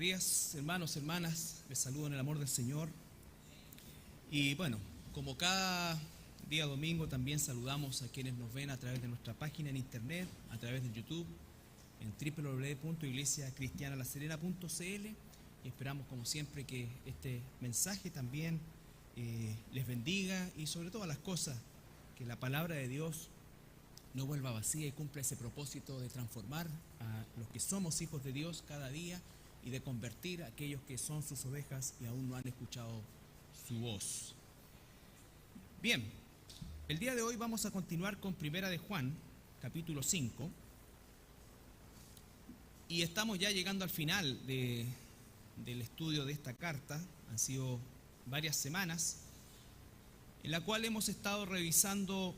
días, hermanos, hermanas. Les saludo en el amor del Señor. Y bueno, como cada día domingo, también saludamos a quienes nos ven a través de nuestra página en internet, a través de YouTube, en www.iglesiacristianalaserena.cl. Y esperamos, como siempre, que este mensaje también les bendiga y, sobre todas las cosas, que la palabra de Dios no vuelva vacía y cumpla ese propósito de transformar a los que somos hijos de Dios cada día y de convertir a aquellos que son sus ovejas y aún no han escuchado su voz. Bien, el día de hoy vamos a continuar con Primera de Juan, capítulo 5, y estamos ya llegando al final del estudio de esta carta. Han sido varias semanas en la cual hemos estado revisando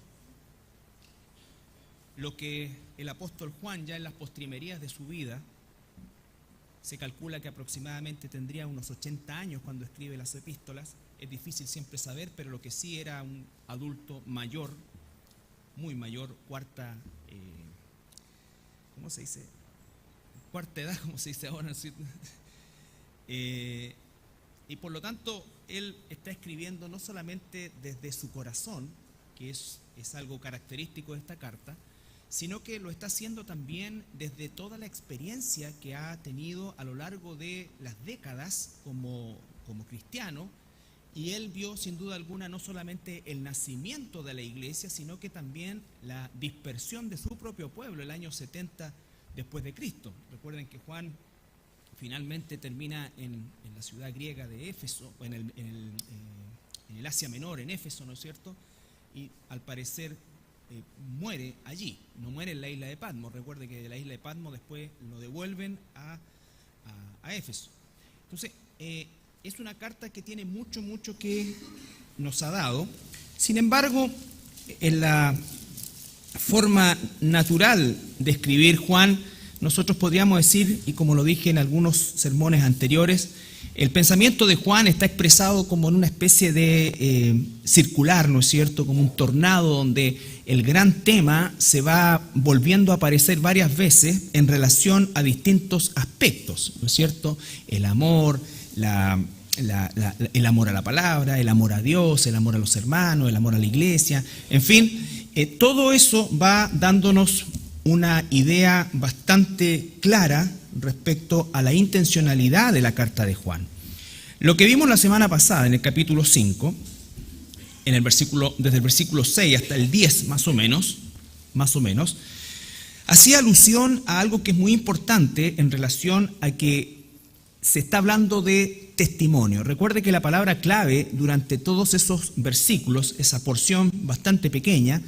lo que el apóstol Juan, ya en las postrimerías de su vida, se calcula que aproximadamente tendría unos 80 años cuando escribe las epístolas. Es difícil siempre saber, pero lo que sí era un adulto mayor, muy mayor, cuarta edad, como se dice ahora, ¿sí? Y por lo tanto, él está escribiendo no solamente desde su corazón, que es algo característico de esta carta, sino que lo está haciendo también desde toda la experiencia que ha tenido a lo largo de las décadas como cristiano. Y él vio sin duda alguna no solamente el nacimiento de la iglesia, sino que también la dispersión de su propio pueblo el año 70 después de Cristo. Recuerden que Juan finalmente termina en la ciudad griega de Éfeso, en el Asia Menor, en Éfeso, ¿no es cierto? Y al parecer muere allí, no muere en la isla de Patmos. Recuerde que de la isla de Patmos después lo devuelven a Éfeso. Entonces, es una carta que tiene mucho que nos ha dado. Sin embargo, en la forma natural de escribir Juan, nosotros podríamos decir, y como lo dije en algunos sermones anteriores, el pensamiento de Juan está expresado como en una especie de circular, ¿no es cierto?, como un tornado donde el gran tema se va volviendo a aparecer varias veces en relación a distintos aspectos, ¿no es cierto? El amor, el amor a la palabra, el amor a Dios, el amor a los hermanos, el amor a la iglesia, en fin, todo eso va dándonos una idea bastante clara respecto a la intencionalidad de la carta de Juan. Lo que vimos la semana pasada en el capítulo 5, desde el versículo 6 hasta el 10 más o menos, hacía alusión a algo que es muy importante en relación a que se está hablando de testimonio. Recuerde que la palabra clave durante todos esos versículos, esa porción bastante pequeña,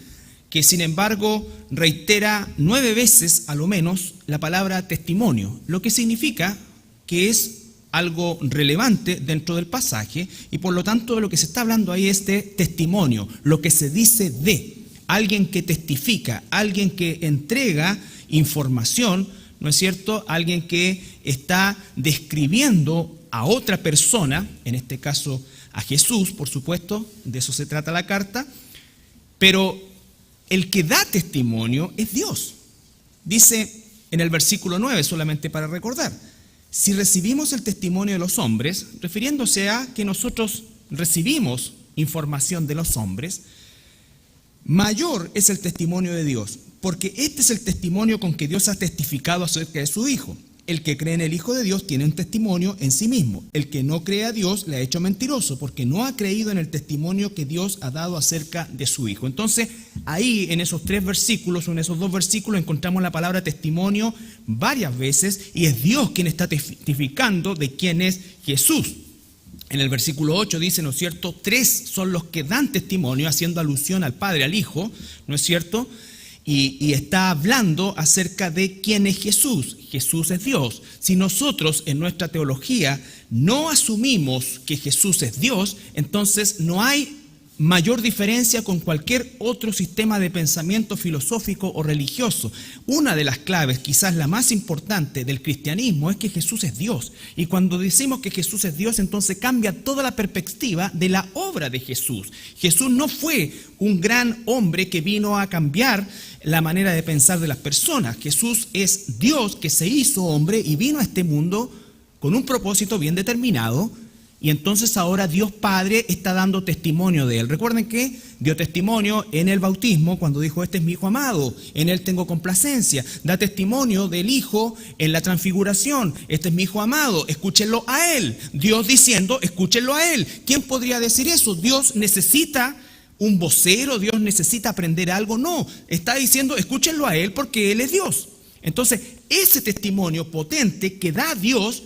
que sin embargo reitera 9 veces a lo menos la palabra testimonio, lo que significa que es algo relevante dentro del pasaje, y por lo tanto lo que se está hablando ahí es de testimonio, lo que se dice de alguien que testifica, alguien que entrega información, ¿no es cierto? Alguien que está describiendo a otra persona, en este caso a Jesús, por supuesto, de eso se trata la carta, pero el que da testimonio es Dios. Dice en el versículo 9, solamente para recordar, si recibimos el testimonio de los hombres, refiriéndose a que nosotros recibimos información de los hombres, mayor es el testimonio de Dios, porque este es el testimonio con que Dios ha testificado acerca de su Hijo. El que cree en el Hijo de Dios tiene un testimonio en sí mismo. El que no cree a Dios le ha hecho mentiroso, porque no ha creído en el testimonio que Dios ha dado acerca de su Hijo. Entonces, ahí en esos 3 versículos, o en esos 2 versículos, encontramos la palabra testimonio varias veces, y es Dios quien está testificando de quién es Jesús. En el versículo 8 dice, ¿no es cierto?, 3 son los que dan testimonio, haciendo alusión al Padre, al Hijo, ¿no es cierto?, y está hablando acerca de quién es Jesús. Jesús es Dios. Si nosotros en nuestra teología no asumimos que Jesús es Dios, entonces no hay mayor diferencia con cualquier otro sistema de pensamiento filosófico o religioso. Una de las claves, quizás la más importante del cristianismo, es que Jesús es Dios. Y cuando decimos que Jesús es Dios, entonces cambia toda la perspectiva de la obra de Jesús. Jesús no fue un gran hombre que vino a cambiar la manera de pensar de las personas. Jesús es Dios que se hizo hombre y vino a este mundo con un propósito bien determinado, y entonces ahora Dios Padre está dando testimonio de él. Recuerden que dio testimonio en el bautismo cuando dijo: este es mi Hijo amado, en él tengo complacencia. Da testimonio del Hijo en la transfiguración: este es mi Hijo amado, escúchenlo a él. Dios diciendo: escúchenlo a él. ¿Quién podría decir eso? ¿Dios necesita un vocero? ¿Dios necesita aprender algo? No, está diciendo: escúchenlo a él porque él es Dios. Entonces, ese testimonio potente que da Dios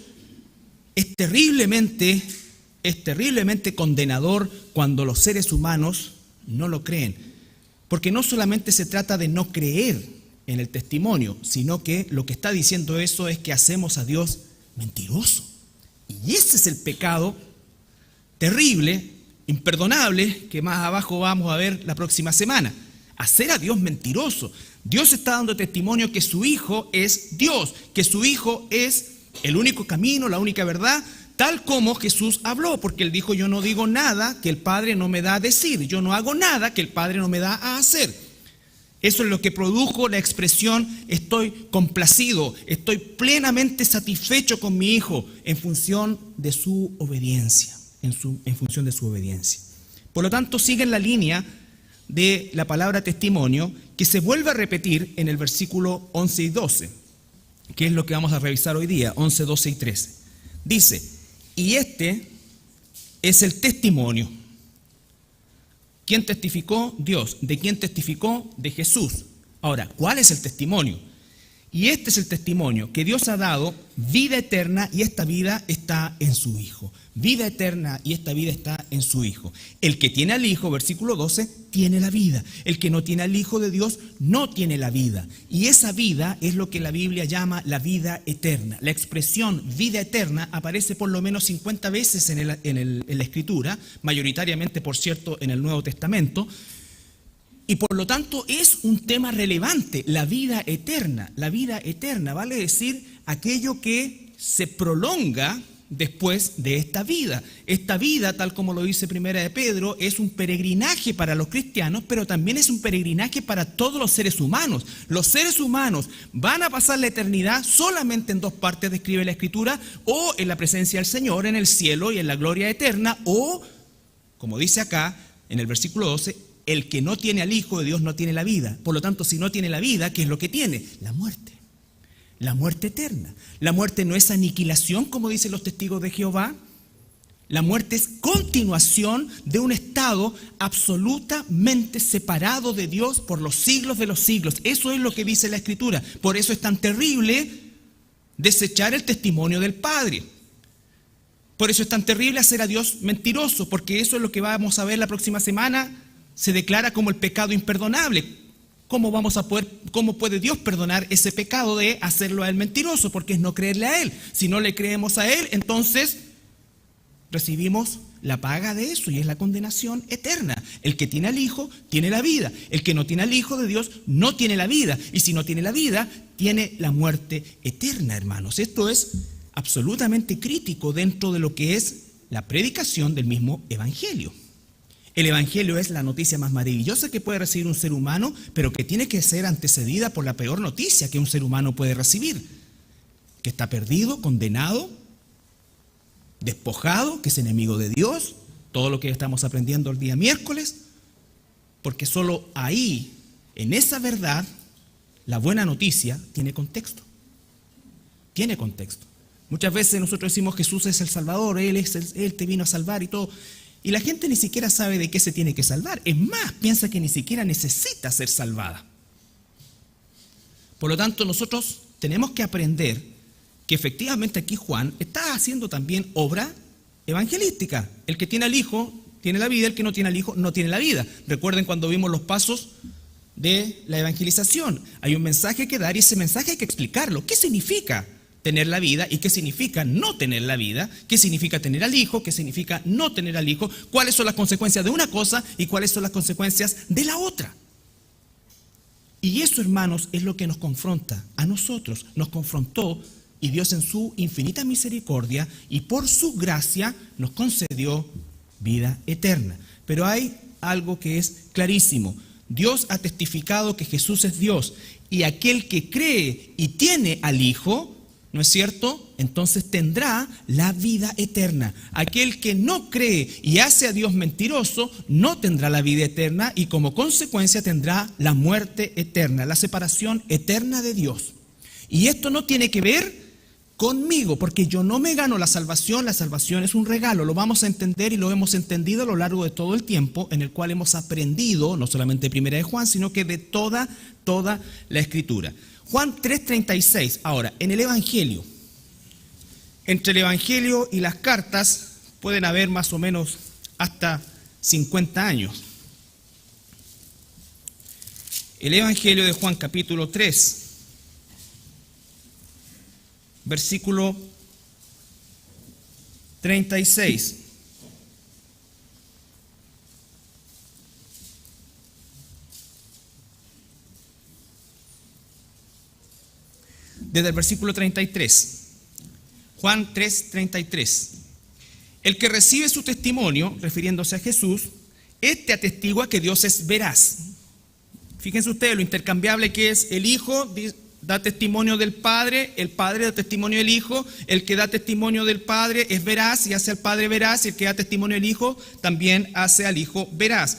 es terriblemente condenador cuando los seres humanos no lo creen. Porque no solamente se trata de no creer en el testimonio, sino que lo que está diciendo eso es que hacemos a Dios mentiroso. Y ese es el pecado terrible, imperdonable, que más abajo vamos a ver la próxima semana. Hacer a Dios mentiroso. Dios está dando testimonio que su Hijo es Dios, que su Hijo es el único camino, la única verdad, tal como Jesús habló, porque él dijo: yo no digo nada que el Padre no me da a decir, yo no hago nada que el Padre no me da a hacer. Eso es lo que produjo la expresión: estoy complacido, estoy plenamente satisfecho con mi Hijo, en función de su obediencia, en función de su obediencia. Por lo tanto, siguen la línea de la palabra testimonio, que se vuelve a repetir en el versículo 11 y 12, que es lo que vamos a revisar hoy día, 11, 12 y 13. Dice: y este es el testimonio. ¿Quién testificó? Dios. ¿De quién testificó? De Jesús. Ahora, ¿cuál es el testimonio? Y este es el testimonio, que Dios ha dado vida eterna, y esta vida está en su Hijo. Vida eterna, y esta vida está en su Hijo. El que tiene al Hijo, versículo 12, tiene la vida. El que no tiene al Hijo de Dios no tiene la vida. Y esa vida es lo que la Biblia llama la vida eterna. La expresión vida eterna aparece por lo menos 50 veces en la Escritura, mayoritariamente, por cierto, en el Nuevo Testamento. Y por lo tanto es un tema relevante, la vida eterna. La vida eterna vale decir aquello que se prolonga después de esta vida. Esta vida, tal como lo dice Primera de Pedro, es un peregrinaje para los cristianos, pero también es un peregrinaje para todos los seres humanos. Los seres humanos van a pasar la eternidad solamente en dos partes, describe la Escritura: o en la presencia del Señor, en el cielo y en la gloria eterna, o, como dice acá en el versículo 12, el que no tiene al Hijo de Dios no tiene la vida. Por lo tanto, si no tiene la vida, ¿qué es lo que tiene? La muerte. La muerte eterna. La muerte no es aniquilación, como dicen los testigos de Jehová. La muerte es continuación de un estado absolutamente separado de Dios por los siglos de los siglos. Eso es lo que dice la Escritura. Por eso es tan terrible desechar el testimonio del Padre. Por eso es tan terrible hacer a Dios mentiroso, porque eso es lo que vamos a ver la próxima semana. Se declara como el pecado imperdonable. ¿Cómo puede Dios perdonar ese pecado de hacerlo a él mentiroso? Porque es no creerle a él. Si no le creemos a él, entonces recibimos la paga de eso, y es la condenación eterna. El que tiene al Hijo tiene la vida. El que no tiene al Hijo de Dios no tiene la vida. Y si no tiene la vida, tiene la muerte eterna, hermanos. Esto es absolutamente crítico dentro de lo que es la predicación del mismo Evangelio. El Evangelio es la noticia más maravillosa que puede recibir un ser humano, pero que tiene que ser antecedida por la peor noticia que un ser humano puede recibir: que está perdido, condenado, despojado, que es enemigo de Dios. Todo lo que estamos aprendiendo el día miércoles, porque solo ahí, en esa verdad, la buena noticia tiene contexto. Tiene contexto. Muchas veces nosotros decimos: Jesús es el Salvador, Él te vino a salvar y todo. Y la gente ni siquiera sabe de qué se tiene que salvar. Es más, piensa que ni siquiera necesita ser salvada. Por lo tanto, nosotros tenemos que aprender que efectivamente aquí Juan está haciendo también obra evangelística. El que tiene al Hijo tiene la vida, el que no tiene al Hijo no tiene la vida. Recuerden cuando vimos los pasos de la evangelización. Hay un mensaje que dar y ese mensaje hay que explicarlo. ¿Qué significa tener la vida y qué significa no tener la vida? ¿Qué significa tener al Hijo? ¿Qué significa no tener al Hijo? ¿Cuáles son las consecuencias de una cosa y cuáles son las consecuencias de la otra? Y eso, hermanos, es lo que nos confronta a nosotros. Nos confrontó, y Dios en su infinita misericordia y por su gracia nos concedió vida eterna. Pero hay algo que es clarísimo. Dios ha testificado que Jesús es Dios, y aquel que cree y tiene al Hijo ¿no es cierto? Entonces tendrá la vida eterna. Aquel que no cree y hace a Dios mentiroso, no tendrá la vida eterna y como consecuencia tendrá la muerte eterna, la separación eterna de Dios. Y esto no tiene que ver conmigo, porque yo no me gano la salvación es un regalo, lo vamos a entender y lo hemos entendido a lo largo de todo el tiempo en el cual hemos aprendido, no solamente de Primera de Juan, sino que de toda la Escritura. Juan 3:36, ahora, en el Evangelio, entre el Evangelio y las cartas pueden haber más o menos hasta 50 años. El Evangelio de Juan capítulo 3, versículo 36. Desde el versículo 33. Juan 3:33. El que recibe su testimonio, refiriéndose a Jesús, este atestigua que Dios es veraz. Fíjense ustedes lo intercambiable que es el Hijo, da testimonio del Padre, el Padre da testimonio del Hijo, el que da testimonio del Padre es veraz y hace al Padre veraz, y el que da testimonio del Hijo también hace al Hijo veraz.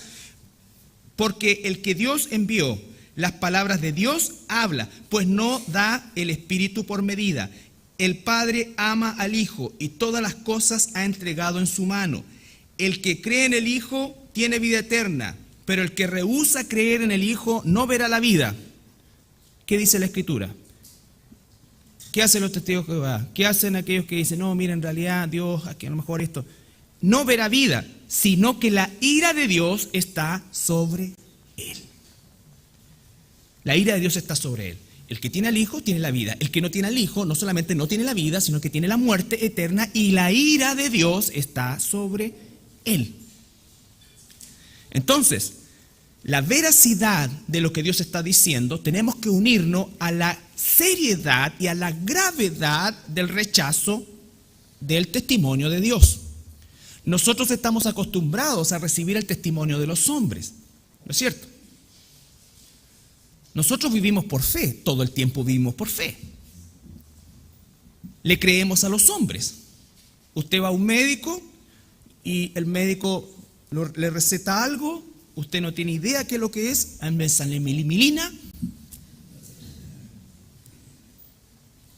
Porque el que Dios envió, las palabras de Dios habla, pues no da el Espíritu por medida. El Padre ama al Hijo y todas las cosas ha entregado en su mano. El que cree en el Hijo tiene vida eterna, pero el que rehúsa creer en el Hijo no verá la vida. ¿Qué dice la Escritura? ¿Qué hacen los testigos de Jehová? ¿Qué hacen aquellos que dicen, no, mira, en realidad Dios, aquí a lo mejor esto? No verá vida, sino que la ira de Dios está sobre él. La ira de Dios está sobre él. El que tiene al Hijo tiene la vida. El que no tiene al Hijo no solamente no tiene la vida, sino que tiene la muerte eterna y la ira de Dios está sobre él. Entonces, la veracidad de lo que Dios está diciendo, tenemos que unirnos a la seriedad y a la gravedad del rechazo del testimonio de Dios. Nosotros estamos acostumbrados a recibir el testimonio de los hombres, ¿no es cierto? Nosotros vivimos por fe, todo el tiempo vivimos por fe. Le creemos a los hombres. Usted va a un médico y el médico le receta algo, usted no tiene idea qué es lo que es, milina,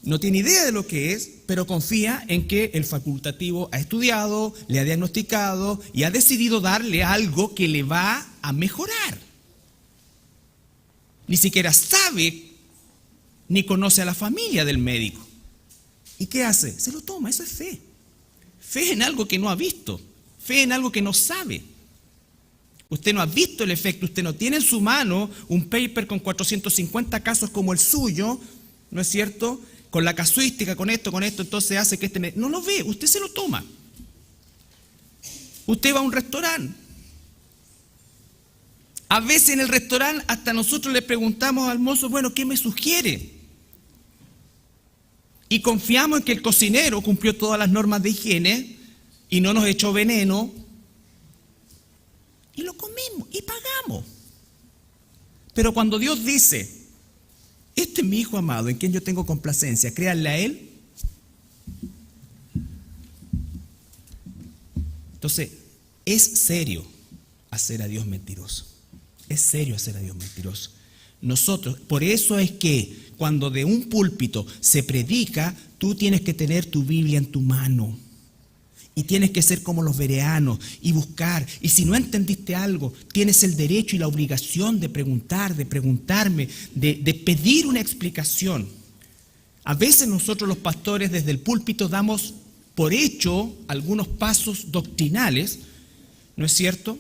no tiene idea de lo que es, pero confía en que el facultativo ha estudiado, le ha diagnosticado y ha decidido darle algo que le va a mejorar. Ni siquiera sabe ni conoce a la familia del médico. ¿Y qué hace? Se lo toma, eso es fe. Fe en algo que no ha visto, fe en algo que no sabe. Usted no ha visto el efecto, usted no tiene en su mano un paper con 450 casos como el suyo, ¿no es cierto? Con la casuística, con esto, entonces hace que no lo ve, usted se lo toma. Usted va a un restaurante. A veces en el restaurante hasta nosotros le preguntamos al mozo, bueno, ¿qué me sugiere? Y confiamos en que el cocinero cumplió todas las normas de higiene y no nos echó veneno. Y lo comimos y pagamos. Pero cuando Dios dice, este es mi Hijo amado en quien yo tengo complacencia, créanle a Él. Entonces, es serio hacer a Dios mentiroso. Es serio hacer a Dios mentiroso. Nosotros, por eso es que cuando de un púlpito se predica, tú tienes que tener tu Biblia en tu mano. Y tienes que ser como los bereanos y buscar. Y si no entendiste algo, tienes el derecho y la obligación de preguntar, de preguntarme, de pedir una explicación. A veces nosotros los pastores desde el púlpito damos por hecho algunos pasos doctrinales, ¿no es cierto?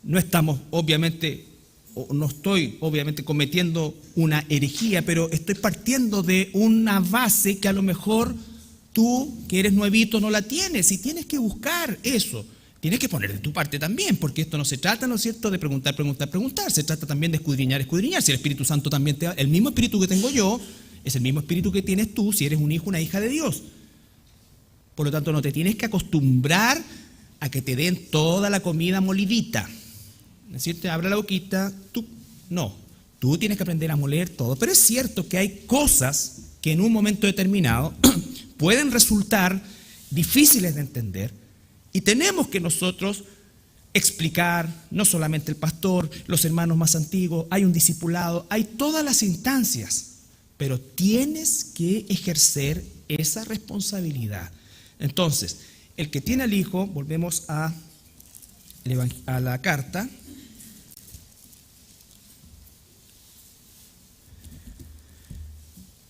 No estamos obviamente, o no estoy obviamente cometiendo una herejía, pero estoy partiendo de una base que a lo mejor tú, que eres nuevito, no la tienes y tienes que buscar eso. Tienes que poner de tu parte también, porque esto no se trata, ¿no es cierto?, de preguntar. Se trata también de escudriñar. Si el Espíritu Santo también te da, el mismo Espíritu que tengo yo, es el mismo Espíritu que tienes tú si eres un hijo, una hija de Dios. Por lo tanto, no te tienes que acostumbrar a que te den toda la comida molidita. ¿No es cierto? Abra la boquita, tú tienes que aprender a moler todo. Pero es cierto que hay cosas que en un momento determinado pueden resultar difíciles de entender y tenemos que nosotros explicar, no solamente el pastor, los hermanos más antiguos, hay un discipulado, hay todas las instancias, pero tienes que ejercer esa responsabilidad. Entonces, el que tiene al Hijo, volvemos a la carta.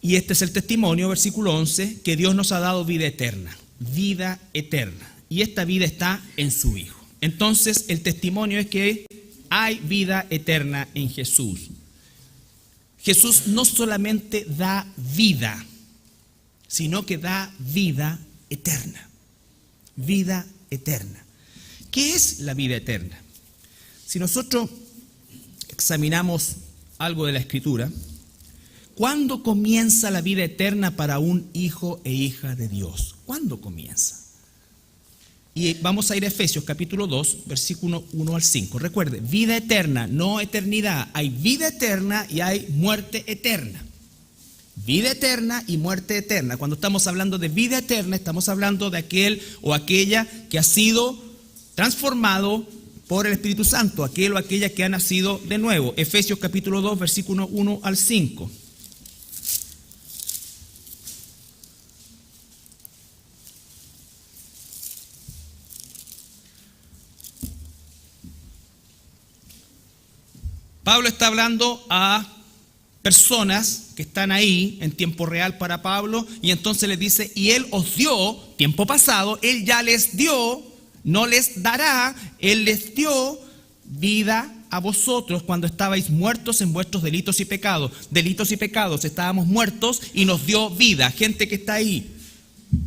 Y este es el testimonio, versículo 11, que Dios nos ha dado vida eterna. Vida eterna. Y esta vida está en su Hijo. Entonces, el testimonio es que hay vida eterna en Jesús. Jesús no solamente da vida, sino que da vida eterna. Vida eterna. ¿Qué es la vida eterna? Si nosotros examinamos algo de la Escritura, ¿cuándo comienza la vida eterna para un hijo e hija de Dios? ¿Cuándo comienza? Y vamos a ir a Efesios capítulo 2, versículo 1 al 5. Recuerde, vida eterna, no eternidad. Hay vida eterna y hay muerte eterna. Vida eterna y muerte eterna. Cuando estamos hablando de vida eterna, estamos hablando de aquel o aquella que ha sido transformado por el Espíritu Santo, aquel o aquella que ha nacido de nuevo. Efesios capítulo 2, versículo 1 al 5. Pablo está hablando a personas que están ahí en tiempo real para Pablo y entonces les dice, y Él os dio, tiempo pasado, Él ya les dio, no les dará, Él les dio vida a vosotros cuando estabais muertos en vuestros delitos y pecados. Delitos y pecados, estábamos muertos y nos dio vida, gente que está ahí.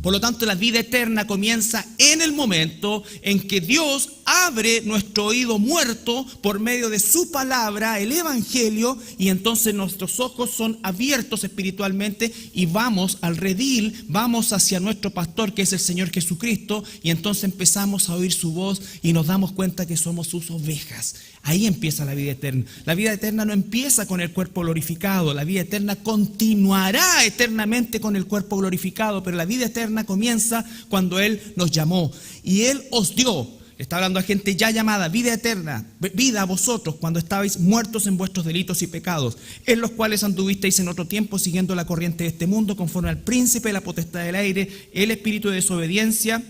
Por lo tanto, la vida eterna comienza en el momento en que Dios abre nuestro oído muerto por medio de su palabra, el Evangelio, y entonces nuestros ojos son abiertos espiritualmente y vamos al redil, vamos hacia nuestro pastor que es el Señor Jesucristo, y entonces empezamos a oír su voz y nos damos cuenta que somos sus ovejas. Ahí empieza la vida eterna. La vida eterna no empieza con el cuerpo glorificado, la vida eterna continuará eternamente con el cuerpo glorificado, pero la vida eterna comienza cuando Él nos llamó y Él os dio. Está hablando a gente ya llamada, vida eterna, vida a vosotros cuando estabais muertos en vuestros delitos y pecados, en los cuales anduvisteis en otro tiempo siguiendo la corriente de este mundo, conforme al príncipe de la potestad del aire, el espíritu de desobediencia.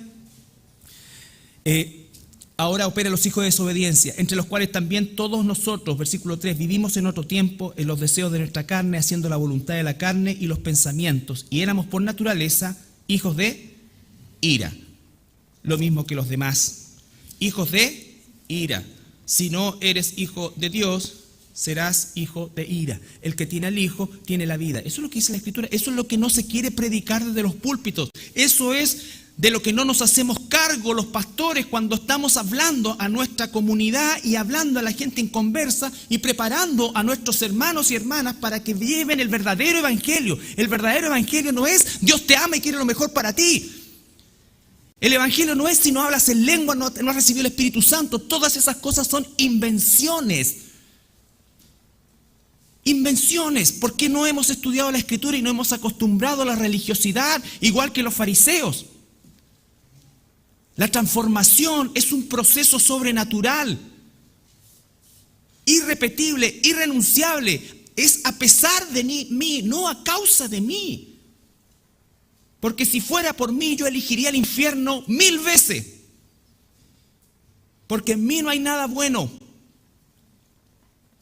Ahora opera los hijos de desobediencia, entre los cuales también todos nosotros, versículo 3, vivimos en otro tiempo en los deseos de nuestra carne, haciendo la voluntad de la carne y los pensamientos, y éramos por naturaleza hijos de ira, lo mismo que los demás. Hijos de ira. Si no eres hijo de Dios, serás hijo de ira. El que tiene al Hijo tiene la vida. Eso es lo que dice la Escritura. Eso es lo que no se quiere predicar desde los púlpitos. Eso es de lo que no nos hacemos cargo los pastores cuando estamos hablando a nuestra comunidad y hablando a la gente en conversa y preparando a nuestros hermanos y hermanas para que lleven el verdadero evangelio. El verdadero evangelio no es Dios te ama y quiere lo mejor para ti. El evangelio no es si no hablas en lengua, no has recibido el Espíritu Santo. Todas esas cosas son invenciones. Invenciones, porque no hemos estudiado la Escritura y no hemos acostumbrado a la religiosidad, igual que los fariseos. La transformación es un proceso sobrenatural, irrepetible, irrenunciable. Es a pesar de mí, no a causa de mí. Porque si fuera por mí, yo elegiría el infierno 1000 veces. Porque en mí no hay nada bueno.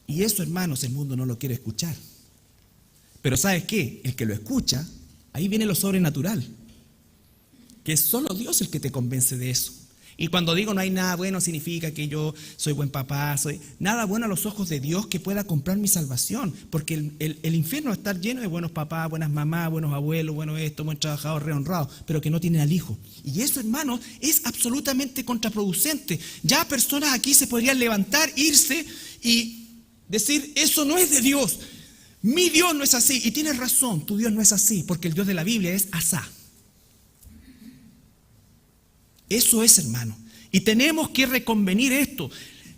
Y eso, hermanos, el mundo no lo quiere escuchar. Pero ¿sabes qué? El que lo escucha, ahí viene lo sobrenatural. Que es solo Dios el que te convence de eso. Y cuando digo no hay nada bueno, significa que yo soy buen papá, soy nada bueno a los ojos de Dios que pueda comprar mi salvación. Porque el infierno va a estar lleno de buenos papás, buenas mamás, buenos abuelos, buenos esto, buen trabajador, rehonrado, pero que no tienen al Hijo. Y eso, hermanos, es absolutamente contraproducente. Ya personas aquí se podrían levantar, irse y decir, eso no es de Dios. Mi Dios no es así. Y tienes razón, tu Dios no es así, porque el Dios de la Biblia es asá. Eso es, hermano. Y tenemos que reconvenir esto.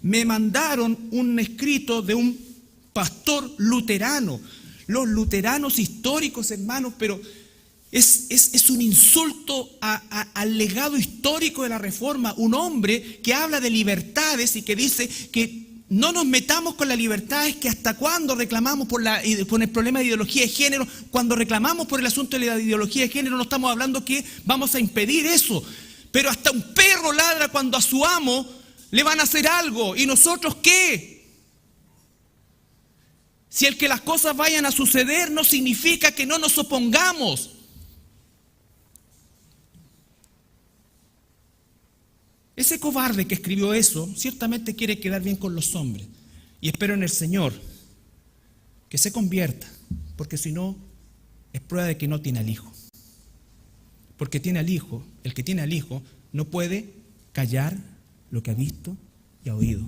Me mandaron un escrito de un pastor luterano. los luteranos históricos, hermanos, pero es un insulto al legado histórico de la Reforma. Un hombre que habla de libertades y que dice que no nos metamos con la libertad, es que hasta cuando reclamamos por el problema de ideología de género, cuando reclamamos por el asunto de la ideología de género, no estamos hablando que vamos a impedir eso. Pero hasta un perro ladra cuando a su amo le van a hacer algo. ¿Y nosotros qué? Si el que las cosas vayan a suceder no significa que no nos opongamos. Ese cobarde que escribió eso ciertamente quiere quedar bien con los hombres. Y espero en el Señor que se convierta, porque si no, es prueba de que no tiene al Hijo. Porque tiene al Hijo, el que tiene al Hijo no puede callar lo que ha visto y ha oído.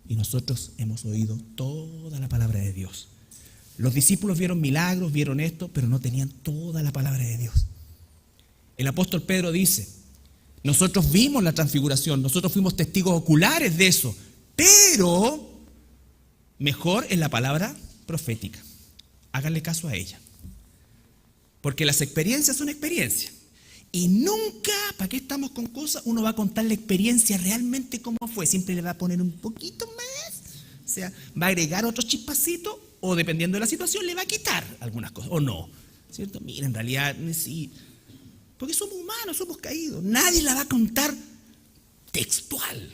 Y nosotros hemos oído toda la palabra de Dios. Los discípulos vieron milagros, vieron esto, pero no tenían toda la palabra de Dios. El apóstol Pedro dice: nosotros vimos la transfiguración, nosotros fuimos testigos oculares de eso, pero mejor es la palabra profética. Háganle caso a ella. Porque las experiencias son experiencias. Y nunca, ¿para qué estamos con cosas? Uno va a contar la experiencia realmente cómo fue. Siempre le va a poner un poquito más. O sea, va a agregar otro chispacito o dependiendo de la situación le va a quitar algunas cosas. O no. ¿Cierto? Mira, en realidad sí. Porque somos humanos, somos caídos. Nadie la va a contar textual.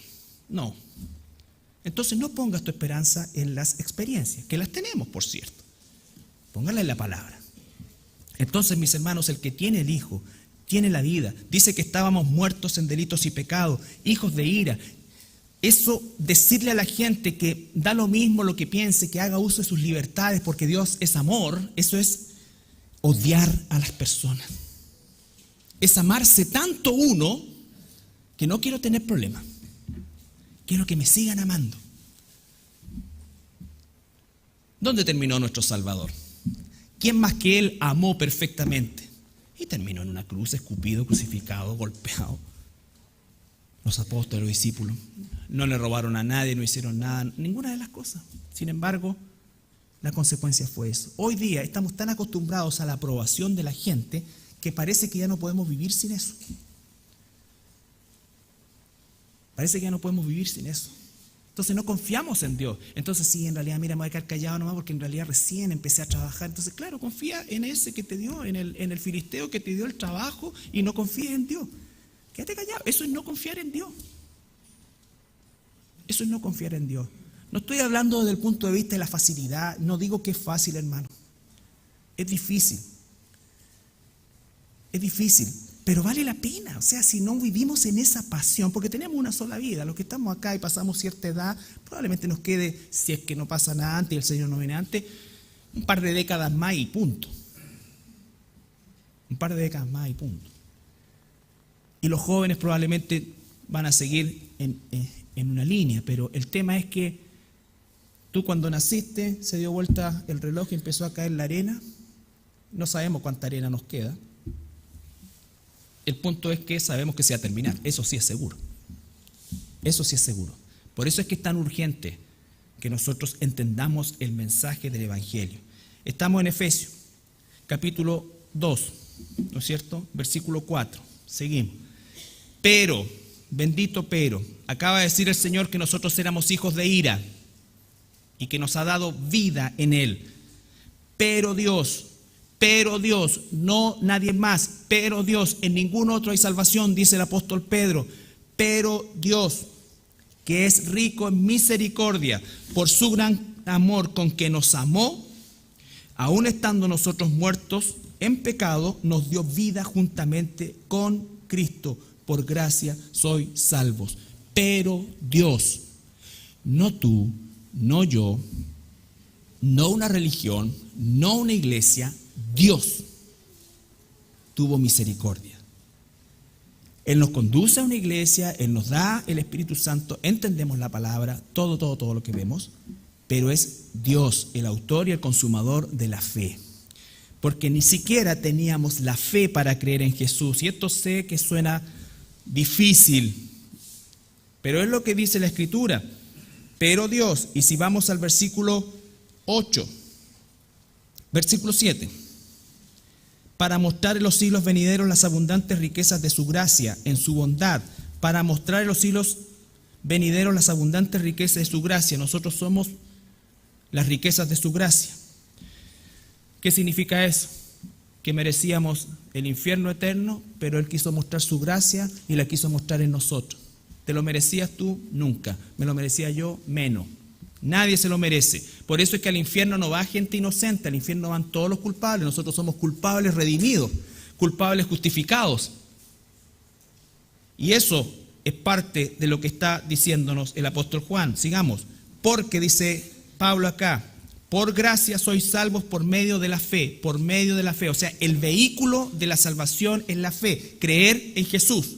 No. Entonces no pongas tu esperanza en las experiencias, que las tenemos, por cierto. Póngala en la palabra. Entonces, mis hermanos, el que tiene el Hijo, tiene la vida. Dice que estábamos muertos en delitos y pecados, hijos de ira. Eso, decirle a la gente que da lo mismo lo que piense, que haga uso de sus libertades porque Dios es amor, eso es odiar a las personas. Es amarse tanto uno que no quiero tener problemas. Quiero que me sigan amando. ¿Dónde terminó nuestro Salvador? ¿Quién más que Él amó perfectamente? Y terminó en una cruz, escupido, crucificado, golpeado. Los apóstoles, los discípulos, no le robaron a nadie, no hicieron nada, ninguna de las cosas. Sin embargo, la consecuencia fue eso. Hoy día estamos tan acostumbrados a la aprobación de la gente que parece que ya no podemos vivir sin eso. Parece que ya no podemos vivir sin eso. Entonces no confiamos en Dios. Entonces sí, en realidad, mira, me voy a quedar callado nomás porque en realidad recién empecé a trabajar. Entonces, claro, confía en ese que te dio, en el filisteo que te dio el trabajo y no confíes en Dios. Quédate callado. Eso es no confiar en Dios. Eso es no confiar en Dios. No estoy hablando desde el punto de vista de la facilidad. No digo que es fácil, hermano. Es difícil. Es difícil, pero vale la pena. O sea, si no vivimos en esa pasión, porque tenemos una sola vida. Los que estamos acá y pasamos cierta edad, probablemente nos quede, si es que no pasa nada antes y el Señor no viene antes, un par de décadas más y punto. Un par de décadas más y punto. Y los jóvenes probablemente van a seguir en una línea, pero el tema es que tú cuando naciste se dio vuelta el reloj y empezó a caer la arena. No sabemos cuánta arena nos queda. El punto es que sabemos que se va a terminar. Eso sí es seguro. Eso sí es seguro. Por eso es que es tan urgente que nosotros entendamos el mensaje del Evangelio. Estamos en Efesios, capítulo 2, ¿no es cierto? Versículo 4. Seguimos. Pero, bendito pero, acaba de decir el Señor que nosotros éramos hijos de ira y que nos ha dado vida en Él. Pero Dios, no nadie más, pero Dios, en ningún otro hay salvación, dice el apóstol Pedro. Pero Dios, que es rico en misericordia, por su gran amor con que nos amó, aun estando nosotros muertos en pecado, nos dio vida juntamente con Cristo. Por gracia sois salvos. Pero Dios, no tú, no yo, no una religión, no una iglesia, Dios tuvo misericordia. Él nos conduce a una iglesia, Él nos da el Espíritu Santo, entendemos la palabra, todo lo que vemos, pero es Dios el autor y el consumador de la fe. Porque ni siquiera teníamos la fe para creer en Jesús. Y esto sé que suena difícil, pero es lo que dice la Escritura. Pero Dios, y si vamos al versículo 8, Versículo 7. Para mostrar en los siglos venideros las abundantes riquezas de su gracia en su bondad. Para mostrar en los siglos venideros las abundantes riquezas de su gracia. Nosotros somos las riquezas de su gracia. ¿Qué significa eso? Que merecíamos el infierno eterno, pero Él quiso mostrar su gracia y la quiso mostrar en nosotros. ¿Te lo merecías tú? Nunca. ¿Me lo merecía yo? Menos. Nadie se lo merece. Por eso es que al infierno no va gente inocente, al infierno van todos los culpables. Nosotros somos culpables redimidos, culpables justificados. Y eso es parte de lo que está diciéndonos el apóstol Juan. Sigamos. Porque dice Pablo acá, por gracia sois salvos por medio de la fe, por medio de la fe. O sea, el vehículo de la salvación es la fe, creer en Jesús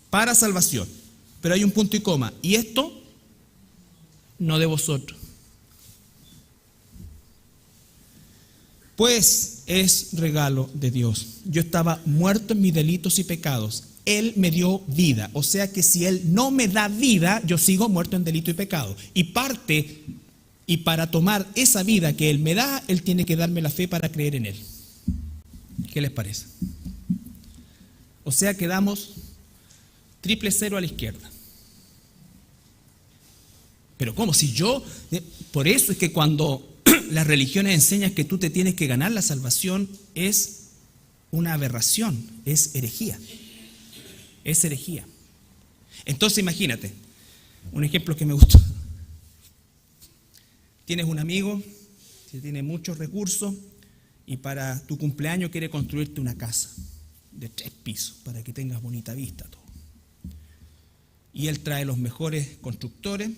para salvación. Pero hay un punto y coma. Y esto no de vosotros. Pues es regalo de Dios. Yo estaba muerto en mis delitos y pecados. Él me dio vida. O sea que si Él no me da vida, yo sigo muerto en delito y pecado. Y para tomar esa vida que Él me da, Él tiene que darme la fe para creer en Él. ¿Qué les parece? O sea que damos 0 a la izquierda. Pero ¿cómo? Si yo... Por eso es que cuando las religiones enseñan que tú te tienes que ganar la salvación, es una aberración, es herejía. Es herejía. Entonces imagínate, un ejemplo que me gustó. Tienes un amigo que tiene muchos recursos y para tu cumpleaños quiere construirte una casa de 3 pisos para que tengas bonita vista todo. Y él trae los mejores constructores,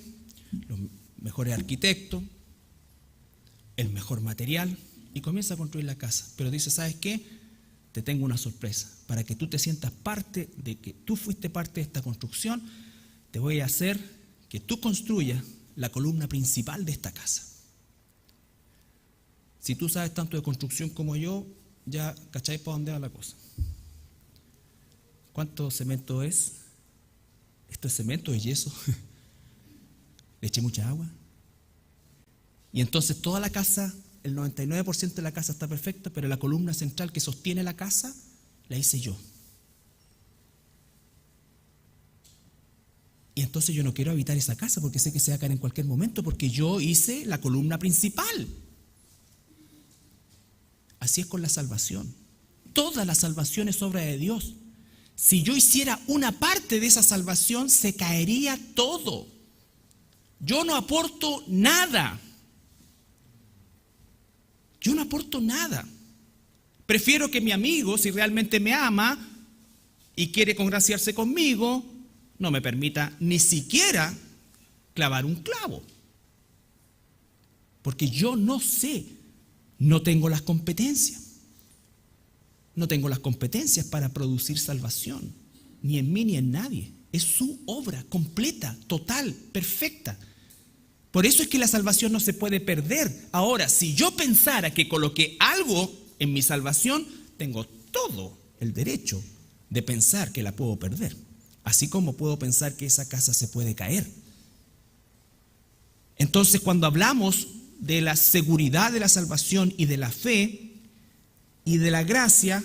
los mejores arquitectos, el mejor material y comienza a construir la casa. Pero dice, ¿sabes qué? Te tengo una sorpresa. Para que tú te sientas parte de que tú fuiste parte de esta construcción, te voy a hacer que tú construyas la columna principal de esta casa. Si tú sabes tanto de construcción como yo, ya cacháis para dónde va la cosa. ¿Cuánto cemento es? ¿Esto es cemento, es yeso? ¿Le eché mucha agua? Y entonces toda la casa, el 99% de la casa está perfecta, pero la columna central que sostiene la casa, la hice yo. Y entonces yo no quiero habitar esa casa porque sé que se va a caer en cualquier momento, porque yo hice la columna principal. Así es con la salvación. Toda la salvación es obra de Dios. Si yo hiciera una parte de esa salvación, se caería todo. Yo no aporto nada. Yo no aporto nada. Prefiero que mi amigo, si realmente me ama y quiere congraciarse conmigo, no me permita ni siquiera clavar un clavo. Porque yo no sé, no tengo las competencias. No tengo las competencias para producir salvación, ni en mí ni en nadie. Es su obra completa, total, perfecta. Por eso es que la salvación no se puede perder. Ahora, si yo pensara que coloqué algo en mi salvación, tengo todo el derecho de pensar que la puedo perder. Así como puedo pensar que esa casa se puede caer. Entonces, cuando hablamos de la seguridad de la salvación y de la fe y de la gracia,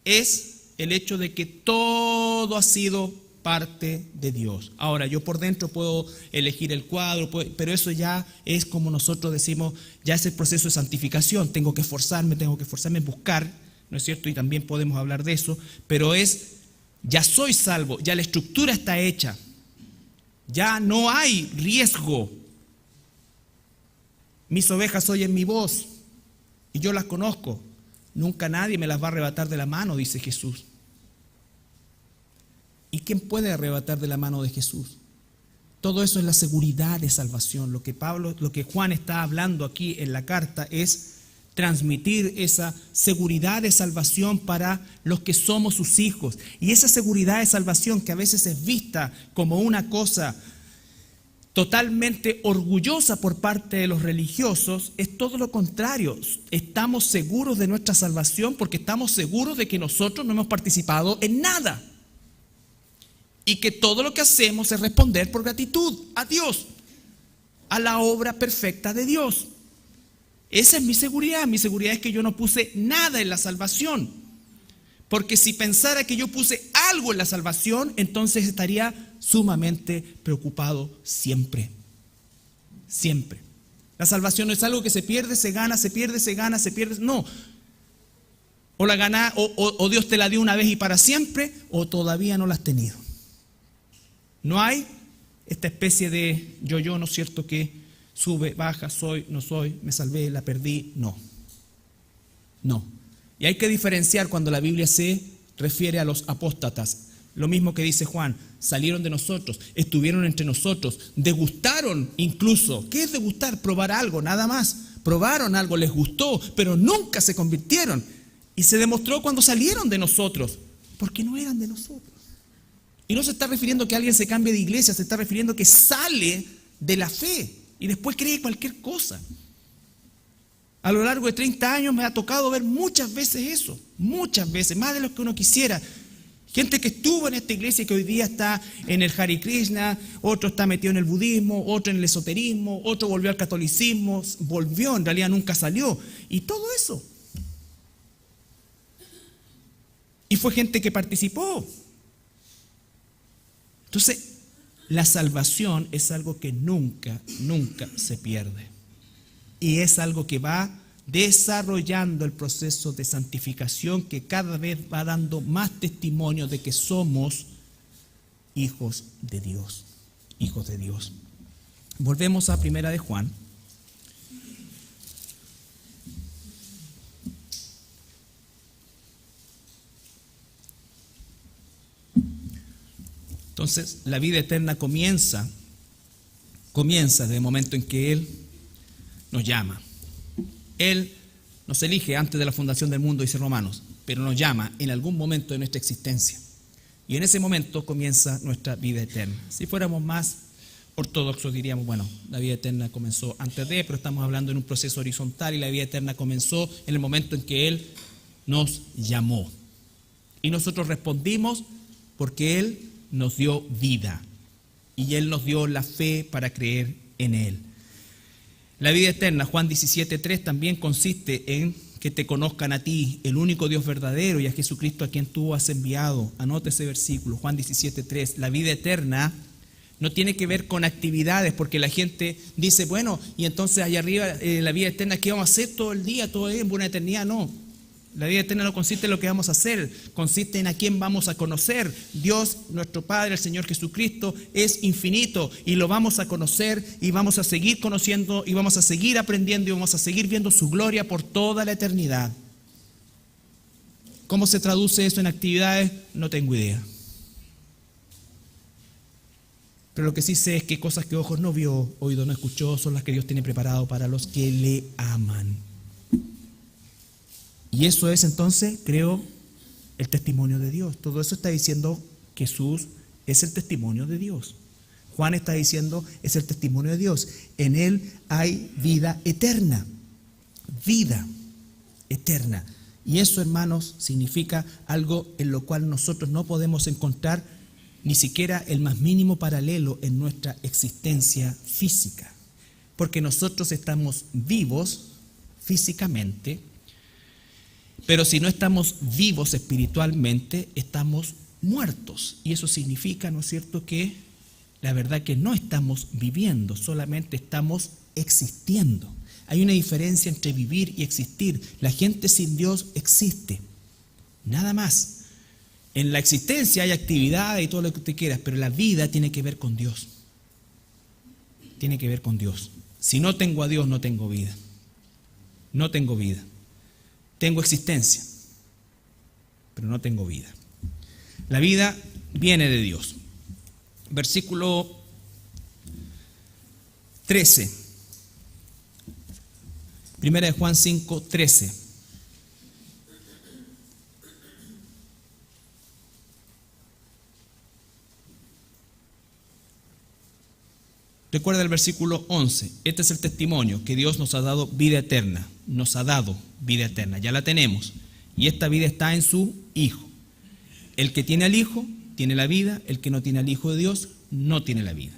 es el hecho de que todo ha sido parte de Dios. Ahora, yo por dentro puedo elegir el cuadro, pero eso ya es como nosotros decimos, ya es el proceso de santificación. Tengo que esforzarme en buscar, ¿no es cierto? Y también podemos hablar de eso, pero ya soy salvo, ya la estructura está hecha, ya no hay riesgo. Mis ovejas oyen mi voz y yo las conozco. Nunca nadie me las va a arrebatar de la mano, dice Jesús. ¿Y quién puede arrebatar de la mano de Jesús? Todo eso es la seguridad de salvación. Lo que Juan está hablando aquí en la carta es transmitir esa seguridad de salvación para los que somos sus hijos. Y esa seguridad de salvación, que a veces es vista como una cosa totalmente orgullosa por parte de los religiosos, es todo lo contrario. Estamos seguros de nuestra salvación porque estamos seguros de que nosotros no hemos participado en nada. Y que todo lo que hacemos es responder por gratitud a Dios, a la obra perfecta de Dios. Esa es mi seguridad. Mi seguridad es que yo no puse nada en la salvación. Porque si pensara que yo puse algo en la salvación, entonces estaría sumamente preocupado siempre. Siempre. La salvación no es algo que se pierde, se gana, se pierde, se gana, se pierde. No. O la gana, o Dios te la dio una vez y para siempre, o todavía no la has tenido. No hay esta especie de yo, ¿no es cierto?, que sube, baja, soy, no soy, me salvé, la perdí. No. No. Y hay que diferenciar cuando la Biblia se refiere a los apóstatas. Lo mismo que dice Juan, salieron de nosotros, estuvieron entre nosotros, degustaron incluso. ¿Qué es degustar? Probar algo, nada más. Probaron algo, les gustó, pero nunca se convirtieron. Y se demostró cuando salieron de nosotros, porque no eran de nosotros. Y no se está refiriendo que alguien se cambie de iglesia, se está refiriendo que sale de la fe y después cree cualquier cosa. A lo largo de 30 años me ha tocado ver muchas veces eso, muchas veces, más de lo que uno quisiera. Gente que estuvo en esta iglesia y que hoy día está en el Hare Krishna, otro está metido en el budismo, otro en el esoterismo, otro volvió al catolicismo, volvió, en realidad nunca salió. Y todo eso. Y fue gente que participó. Entonces, la salvación es algo que nunca, nunca se pierde. Y es algo que va desarrollando el proceso de santificación que cada vez va dando más testimonio de que somos hijos de Dios. Hijos de Dios. Volvemos a Primera de Juan. Entonces, la vida eterna comienza desde el momento en que Él nos llama. Él nos elige antes de la fundación del mundo, dice Romanos, pero nos llama en algún momento de nuestra existencia. Y en ese momento comienza nuestra vida eterna. Si fuéramos más ortodoxos diríamos, bueno, la vida eterna comenzó antes de, pero estamos hablando en un proceso horizontal y la vida eterna comenzó en el momento en que Él nos llamó. Y nosotros respondimos porque Él nos dio vida y Él nos dio la fe para creer en Él. La vida eterna, Juan 17:3, también consiste en que te conozcan a ti, el único Dios verdadero, y a Jesucristo a quien tú has enviado. Anote ese versículo, Juan 17:3. La vida eterna no tiene que ver con actividades, porque la gente dice, bueno, y entonces allá arriba la vida eterna, ¿qué vamos a hacer todo el día, todo el día, en buena eternidad? No. La vida eterna no consiste en lo que vamos a hacer, consiste en a quién vamos a conocer. Dios, nuestro Padre, el Señor Jesucristo, es infinito y lo vamos a conocer y vamos a seguir conociendo y vamos a seguir aprendiendo y vamos a seguir viendo su gloria por toda la eternidad. ¿Cómo se traduce eso en actividades? No tengo idea. Pero lo que sí sé es que cosas que ojos no vio, oído no escuchó, son las que Dios tiene preparado para los que le aman. Y eso es entonces, creo, el testimonio de Dios. Todo eso está diciendo que Jesús es el testimonio de Dios. Juan está diciendo, es el testimonio de Dios. En Él hay vida eterna. Vida eterna. Y eso, hermanos, significa algo en lo cual nosotros no podemos encontrar ni siquiera el más mínimo paralelo en nuestra existencia física. Porque nosotros estamos vivos físicamente, pero si no estamos vivos espiritualmente, estamos muertos. Y eso significa, ¿no es cierto?, que la verdad que no estamos viviendo, solamente estamos existiendo. Hay una diferencia entre vivir y existir. La gente sin Dios existe, nada más. En la existencia hay actividad y todo lo que usted quiera, pero la vida tiene que ver con Dios. Tiene que ver con Dios. Si no tengo a Dios, no tengo vida. No tengo vida. Tengo existencia, pero no tengo vida. La vida viene de Dios. Versículo 13. Primera de Juan 5:13. Recuerda el versículo 11. Este es el testimonio, que Dios nos ha dado vida eterna. Nos ha dado vida eterna, ya la tenemos. Y esta vida está en su Hijo. El que tiene al Hijo, tiene la vida. El que no tiene al Hijo de Dios, no tiene la vida.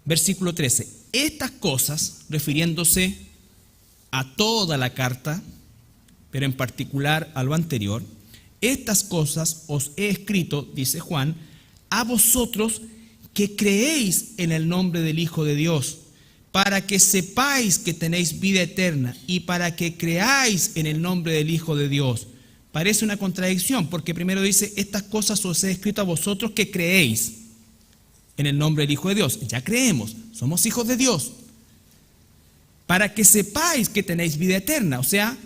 Versículo 13. Estas cosas, refiriéndose a toda la carta, pero en particular a lo anterior, estas cosas os he escrito, dice Juan, a vosotros que creéis en el nombre del Hijo de Dios, para que sepáis que tenéis vida eterna y para que creáis en el nombre del Hijo de Dios. Parece una contradicción, porque primero dice, estas cosas os he escrito a vosotros que creéis en el nombre del Hijo de Dios. Ya creemos, somos hijos de Dios. Para que sepáis que tenéis vida eterna, o sea,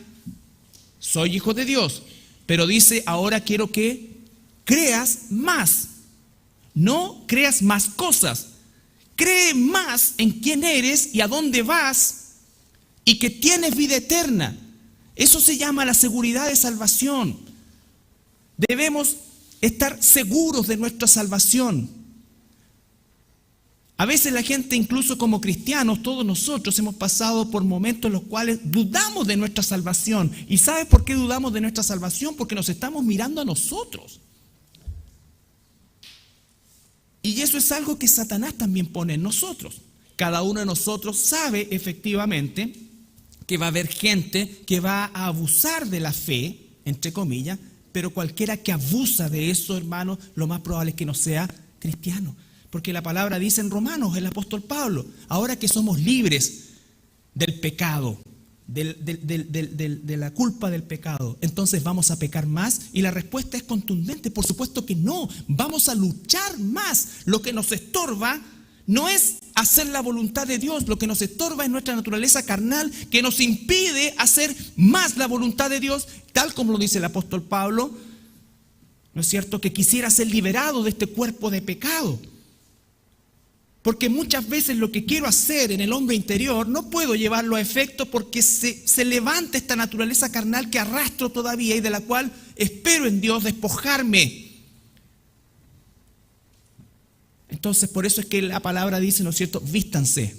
soy hijo de Dios. Pero dice, ahora quiero que creas más. No creas más cosas. Cree más en quién eres y a dónde vas y que tienes vida eterna. Eso se llama la seguridad de salvación. Debemos estar seguros de nuestra salvación. A veces la gente, incluso como cristianos, todos nosotros hemos pasado por momentos en los cuales dudamos de nuestra salvación. ¿Y sabes por qué dudamos de nuestra salvación? Porque nos estamos mirando a nosotros. Y eso es algo que Satanás también pone en nosotros. Cada uno de nosotros sabe efectivamente que va a haber gente que va a abusar de la fe, entre comillas, pero cualquiera que abusa de eso, hermano, lo más probable es que no sea cristiano. Porque la palabra dice en Romanos, el apóstol Pablo, ahora que somos libres del pecado, de la culpa del pecado, entonces vamos a pecar más. Y la respuesta es contundente, por supuesto que no, vamos a luchar más. Lo que nos estorba no es hacer la voluntad de Dios, lo que nos estorba es nuestra naturaleza carnal, que nos impide hacer más la voluntad de Dios, tal como lo dice el apóstol Pablo, ¿no es cierto?, que quisiera ser liberado de este cuerpo de pecado. Porque muchas veces lo que quiero hacer en el hombre interior no puedo llevarlo a efecto porque se levanta esta naturaleza carnal que arrastro todavía y de la cual espero en Dios despojarme. Entonces, por eso es que la palabra dice, ¿no es cierto?, vístanse.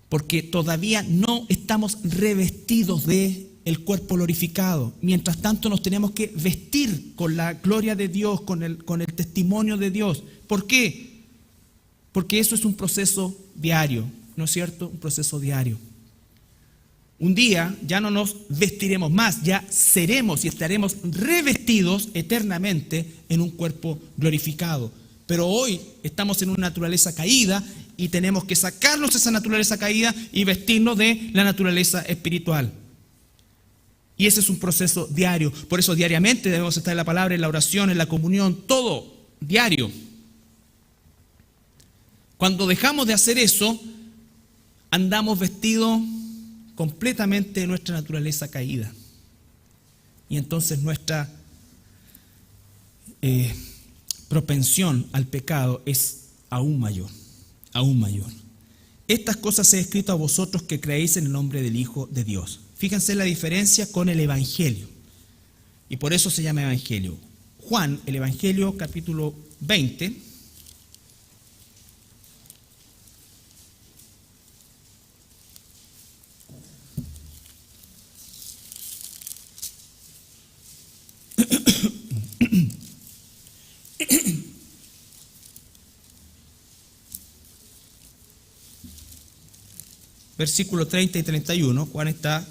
Porque todavía no estamos revestidos de el cuerpo glorificado. Mientras tanto nos tenemos que vestir con la gloria de Dios, con el testimonio de Dios. ¿Por qué? Porque eso es un proceso diario, ¿no es cierto? Un proceso diario. Un día ya no nos vestiremos más, ya seremos y estaremos revestidos eternamente en un cuerpo glorificado. Pero hoy estamos en una naturaleza caída y tenemos que sacarnos esa naturaleza caída y vestirnos de la naturaleza espiritual. Y ese es un proceso diario. Por eso diariamente debemos estar en la palabra, en la oración, en la comunión, todo diario. Cuando dejamos de hacer eso, andamos vestidos completamente de nuestra naturaleza caída. Y entonces nuestra propensión al pecado es aún mayor, aún mayor. Estas cosas he escrito a vosotros que creéis en el nombre del Hijo de Dios. Fíjense la diferencia con el Evangelio. Y por eso se llama Evangelio. Juan, el Evangelio, capítulo 20. Versículos 30 y 31, Juan está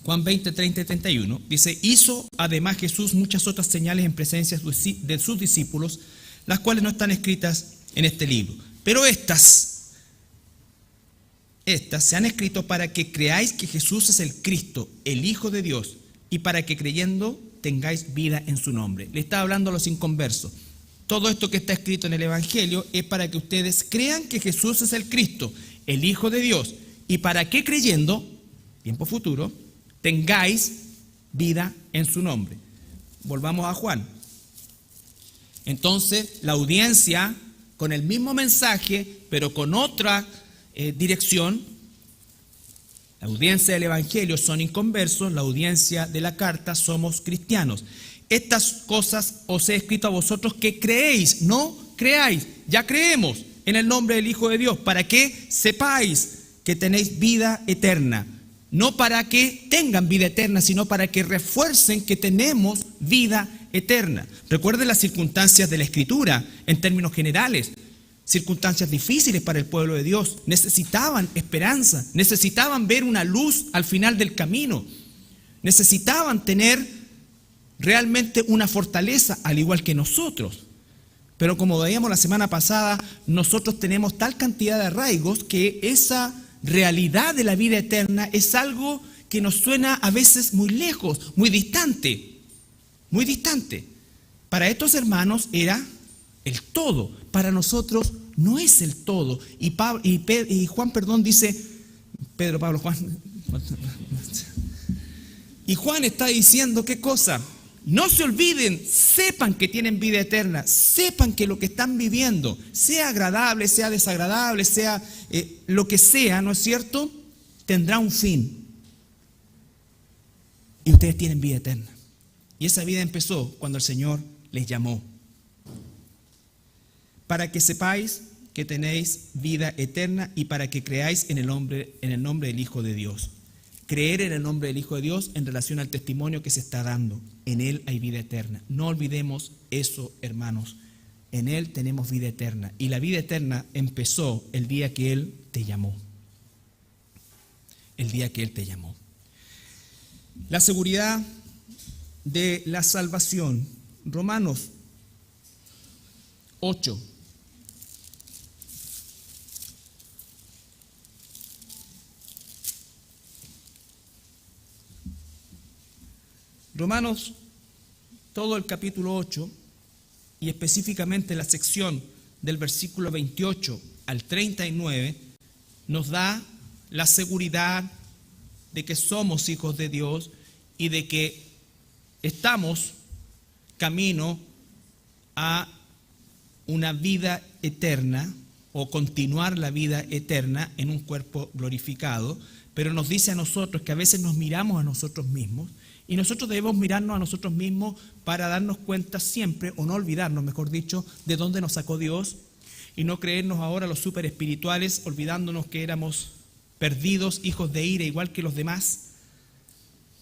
Juan 20, 30 y 31, dice, hizo además Jesús muchas otras señales en presencia de sus discípulos, las cuales no están escritas en este libro. Pero estas se han escrito para que creáis que Jesús es el Cristo, el Hijo de Dios, y para que creyendo tengáis vida en su nombre. Le está hablando a los inconversos. Todo esto que está escrito en el Evangelio es para que ustedes crean que Jesús es el Cristo, el Hijo de Dios, y para que creyendo, tiempo futuro, tengáis vida en su nombre. Volvamos a Juan. Entonces, la audiencia, con el mismo mensaje, pero con otra dirección. La audiencia del Evangelio son inconversos, la audiencia de la carta somos cristianos. Estas cosas os he escrito a vosotros que creéis, no creáis, ya creemos en el nombre del Hijo de Dios, para que sepáis que tenéis vida eterna. no para que tengan vida eterna, sino para que refuercen que tenemos vida eterna. Recuerden las circunstancias de la Escritura en términos generales, circunstancias difíciles para el pueblo de Dios. Necesitaban esperanza, necesitaban ver una luz al final del camino, necesitaban tener realmente una fortaleza, al igual que nosotros. Pero como veíamos la semana pasada, nosotros tenemos tal cantidad de arraigos que esa realidad de la vida eterna es algo que nos suena a veces muy lejos, muy distante, muy distante. Para estos hermanos era el todo, para nosotros no es el todo. Y Juan dice, y Juan está diciendo, ¿qué cosa? No se olviden, sepan que tienen vida eterna, sepan que lo que están viviendo, sea agradable, sea desagradable, sea lo que sea, ¿no es cierto?, tendrá un fin. Y ustedes tienen vida eterna. Y esa vida empezó cuando el Señor les llamó. Para que sepáis que tenéis vida eterna y para que creáis en el nombre del Hijo de Dios. Creer en el nombre del Hijo de Dios en relación al testimonio que se está dando. En Él hay vida eterna. No olvidemos eso, hermanos. En Él tenemos vida eterna. Y la vida eterna empezó el día que Él te llamó. El día que Él te llamó. La seguridad de la salvación. Romanos 8. Romanos, todo el capítulo 8 y específicamente la sección del versículo 28 al 39 nos da la seguridad de que somos hijos de Dios y de que estamos camino a una vida eterna o continuar la vida eterna en un cuerpo glorificado, pero nos dice a nosotros que a veces nos miramos a nosotros mismos. Y nosotros debemos mirarnos a nosotros mismos para darnos cuenta siempre, o no olvidarnos, mejor dicho, de dónde nos sacó Dios y no creernos ahora los súper espirituales, olvidándonos que éramos perdidos, hijos de ira, igual que los demás.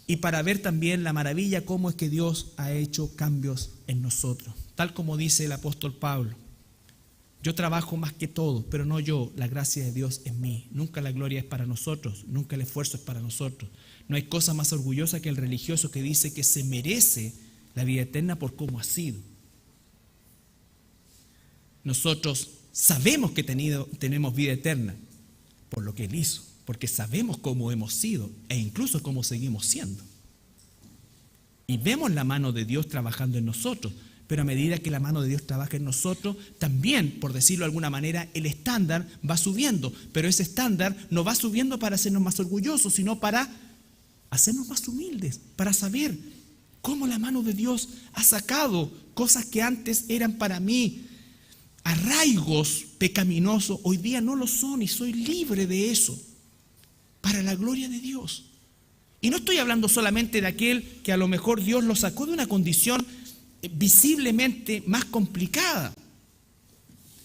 Y para ver también la maravilla cómo es que Dios ha hecho cambios en nosotros. Tal como dice el apóstol Pablo. Yo trabajo más que todo, pero no yo, la gracia de Dios en mí. Nunca la gloria es para nosotros, nunca el esfuerzo es para nosotros. No hay cosa más orgullosa que el religioso que dice que se merece la vida eterna por cómo ha sido. Nosotros sabemos que tenemos vida eterna por lo que Él hizo, porque sabemos cómo hemos sido e incluso cómo seguimos siendo. Y vemos la mano de Dios trabajando en nosotros, pero a medida que la mano de Dios trabaja en nosotros, también, por decirlo de alguna manera, el estándar va subiendo, pero ese estándar no va subiendo para hacernos más orgullosos, sino para hacernos más humildes, para saber cómo la mano de Dios ha sacado cosas que antes eran para mí arraigos pecaminosos, hoy día no lo son y soy libre de eso, para la gloria de Dios. Y no estoy hablando solamente de aquel que a lo mejor Dios lo sacó de una condición visiblemente más complicada,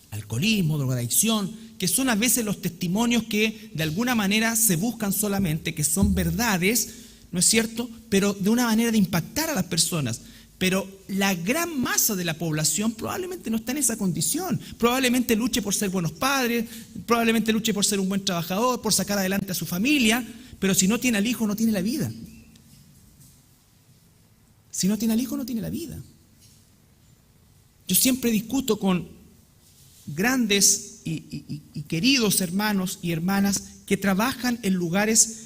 alcoholismo, drogadicción, que son a veces los testimonios que de alguna manera se buscan solamente, que son verdades, ¿no es cierto?, pero de una manera de impactar a las personas. Pero la gran masa de la población probablemente no está en esa condición, probablemente luche por ser buenos padres, probablemente luche por ser un buen trabajador, por sacar adelante a su familia, pero si no tiene al hijo no tiene la vida. Si no tiene al hijo no tiene la vida. Yo siempre discuto con grandes y queridos hermanos y hermanas que trabajan en lugares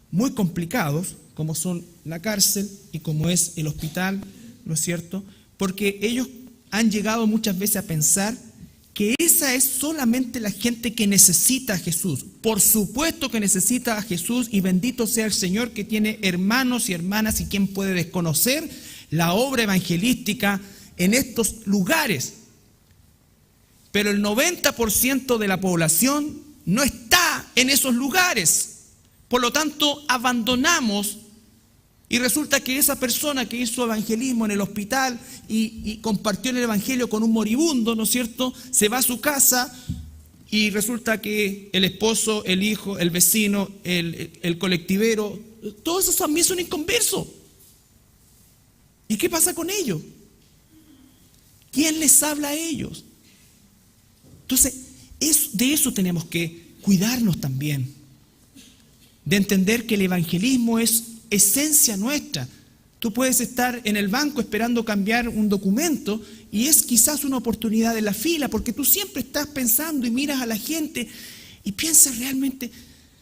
muy complicados, como son la cárcel y como es el hospital, ¿no es cierto? Porque ellos han llegado muchas veces a pensar que esa es solamente la gente que necesita a Jesús. Por supuesto que necesita a Jesús y bendito sea el Señor que tiene hermanos y hermanas y quien puede desconocer la obra evangelística en estos lugares. Pero el 90% de la población no está en esos lugares. Por lo tanto, abandonamos y resulta que esa persona que hizo evangelismo en el hospital y compartió el evangelio con un moribundo, ¿no es cierto?, se va a su casa y resulta que el esposo, el hijo, el vecino, el colectivero, todos esos también son inconversos. ¿Y qué pasa con ellos? ¿Quién les habla a ellos? Entonces, de eso tenemos que cuidarnos también, de entender que el evangelismo es esencia nuestra. Tú puedes estar en el banco esperando cambiar un documento y es quizás una oportunidad de la fila, porque tú siempre estás pensando y miras a la gente y piensas realmente,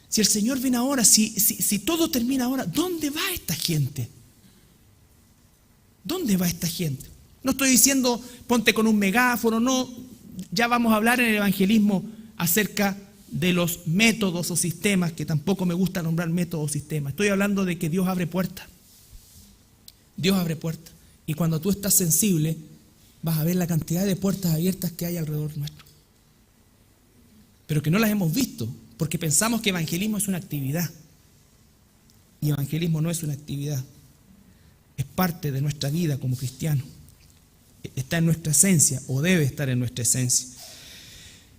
si el Señor viene ahora, si todo termina ahora, ¿dónde va esta gente? ¿Dónde va esta gente? No estoy diciendo ponte con un megáfono, no. Ya vamos a hablar en el evangelismo acerca de los métodos o sistemas, que tampoco me gusta nombrar métodos o sistemas. Estoy hablando de que Dios abre puertas. Dios abre puertas. Y cuando tú estás sensible, vas a ver la cantidad de puertas abiertas que hay alrededor nuestro. Pero que no las hemos visto, porque pensamos que evangelismo es una actividad. Y evangelismo no es una actividad. Es parte de nuestra vida como cristianos. Está en nuestra esencia, o debe estar en nuestra esencia.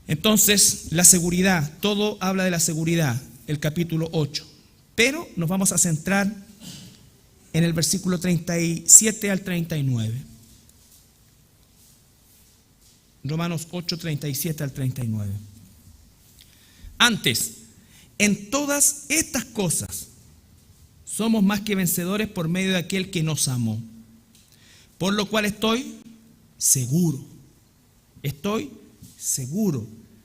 Entonces, la seguridad, todo habla de la seguridad, el capítulo 8. Pero nos vamos a centrar en el versículo 37 al 39. Romanos 8, 37 al 39. Antes, en todas estas cosas, somos más que vencedores por medio de aquel que nos amó. Por lo cual estoy seguro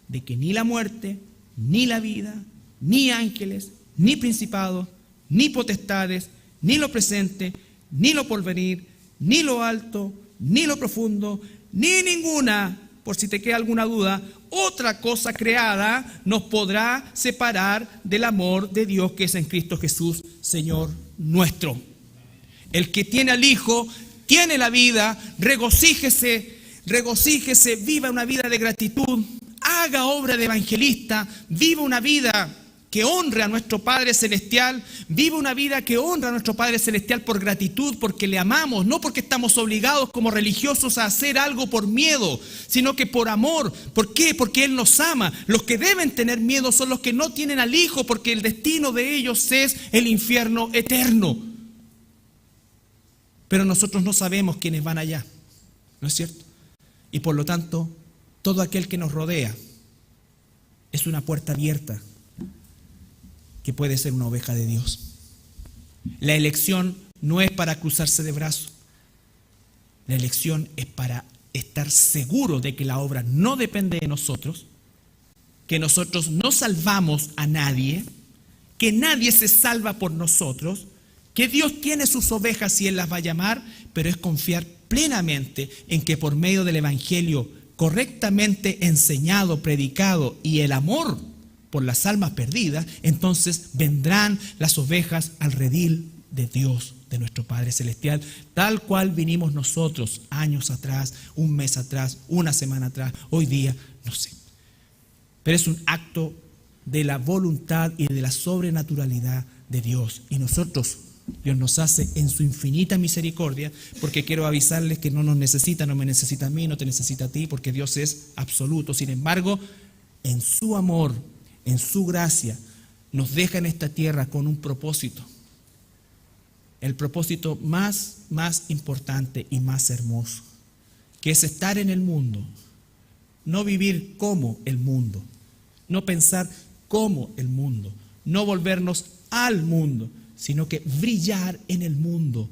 de que ni la muerte, ni la vida, ni ángeles, ni principados, ni potestades, ni lo presente, ni lo porvenir, ni lo alto, ni lo profundo, ni ninguna, por si te queda alguna duda, otra cosa creada nos podrá separar del amor de Dios que es en Cristo Jesús, Señor nuestro. El que tiene al Hijo tiene la vida, regocíjese, viva una vida de gratitud, haga obra de evangelista, viva una vida que honre a nuestro Padre Celestial, viva una vida que honra a nuestro Padre Celestial por gratitud, porque le amamos, no porque estamos obligados como religiosos a hacer algo por miedo, sino que por amor. ¿Por qué? Porque Él nos ama. Los que deben tener miedo son los que no tienen al Hijo, porque el destino de ellos es el infierno eterno. Pero nosotros no sabemos quiénes van allá, ¿no es cierto? Y por lo tanto, todo aquel que nos rodea es una puerta abierta que puede ser una oveja de Dios. La elección no es para cruzarse de brazos. La elección es para estar seguro de que la obra no depende de nosotros, que nosotros no salvamos a nadie, que nadie se salva por nosotros, que Dios tiene sus ovejas y Él las va a llamar, pero es confiar plenamente en que por medio del Evangelio correctamente enseñado, predicado y el amor por las almas perdidas, entonces vendrán las ovejas al redil de Dios, de nuestro Padre Celestial, tal cual vinimos nosotros años atrás, un mes atrás, una semana atrás, hoy día, no sé. Pero es un acto de la voluntad y de la sobrenaturalidad de Dios. Y nosotros, Dios nos hace en su infinita misericordia, porque quiero avisarles que no nos necesita, no me necesita a mí, no te necesita a ti, porque Dios es absoluto. Sin embargo, en su amor, en su gracia, nos deja en esta tierra con un propósito. El propósito más importante y más hermoso, que es estar en el mundo, no vivir como el mundo, no pensar como el mundo, no volvernos al mundo, sino que brillar en el mundo,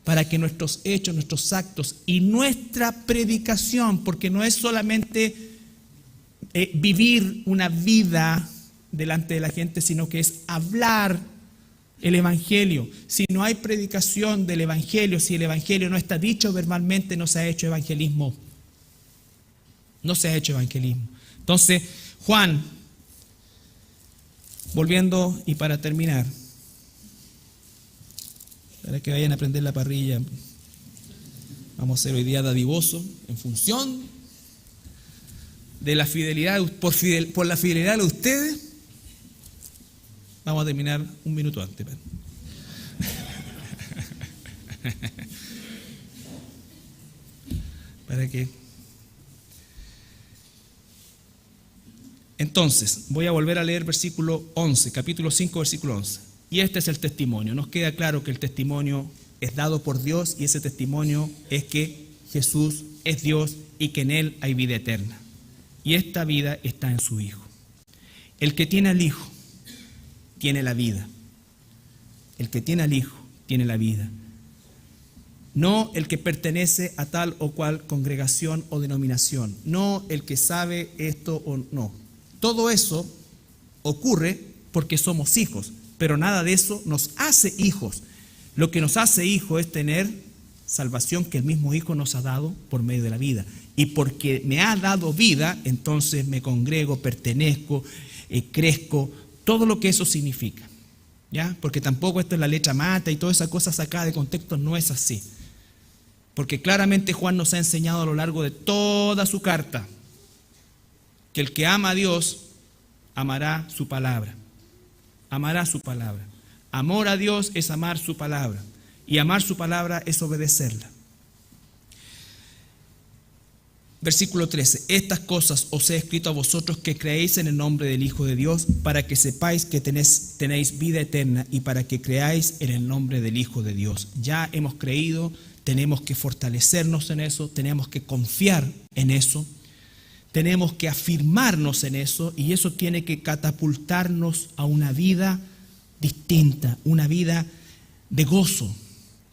para que nuestros hechos, nuestros actos y nuestra predicación, porque no es solamente vivir una vida delante de la gente, sino que es hablar el Evangelio. Si no hay predicación del Evangelio, si el Evangelio no está dicho verbalmente, no se ha hecho evangelismo. No se ha hecho evangelismo. Entonces, Juan, volviendo y para terminar, para que vayan a prender la parrilla, vamos a ser hoy día dadivosos en función de la fidelidad, por la fidelidad de ustedes. Vamos a terminar un minuto antes. Para que Entonces, voy a volver a leer versículo 11, capítulo 5, versículo 11. Y este es el testimonio. Nos queda claro que el testimonio es dado por Dios y ese testimonio es que Jesús es Dios y que en Él hay vida eterna. Y esta vida está en su Hijo. El que tiene al Hijo tiene la vida. El que tiene al Hijo tiene la vida. No el que pertenece a tal o cual congregación o denominación. No el que sabe esto o no. Todo eso ocurre porque somos hijos, pero nada de eso nos hace hijos. Lo que nos hace hijos es tener salvación que el mismo Hijo nos ha dado por medio de la vida. Y porque me ha dado vida, entonces me congrego, pertenezco, crezco, todo lo que eso significa. ¿Ya? Porque tampoco esto es la letra mata y todas esas cosas sacadas de contexto, no es así. Porque claramente Juan nos ha enseñado a lo largo de toda su carta que el que ama a Dios amará su palabra. Amará su palabra. Amor a Dios es amar su palabra. Y amar su palabra es obedecerla. Versículo 13. Estas cosas os he escrito a vosotros que creéis en el nombre del Hijo de Dios, para que sepáis que tenéis vida eterna y para que creáis en el nombre del Hijo de Dios. Ya hemos creído, tenemos que fortalecernos en eso, tenemos que confiar en eso, tenemos que afirmarnos en eso y eso tiene que catapultarnos a una vida distinta, una vida de gozo.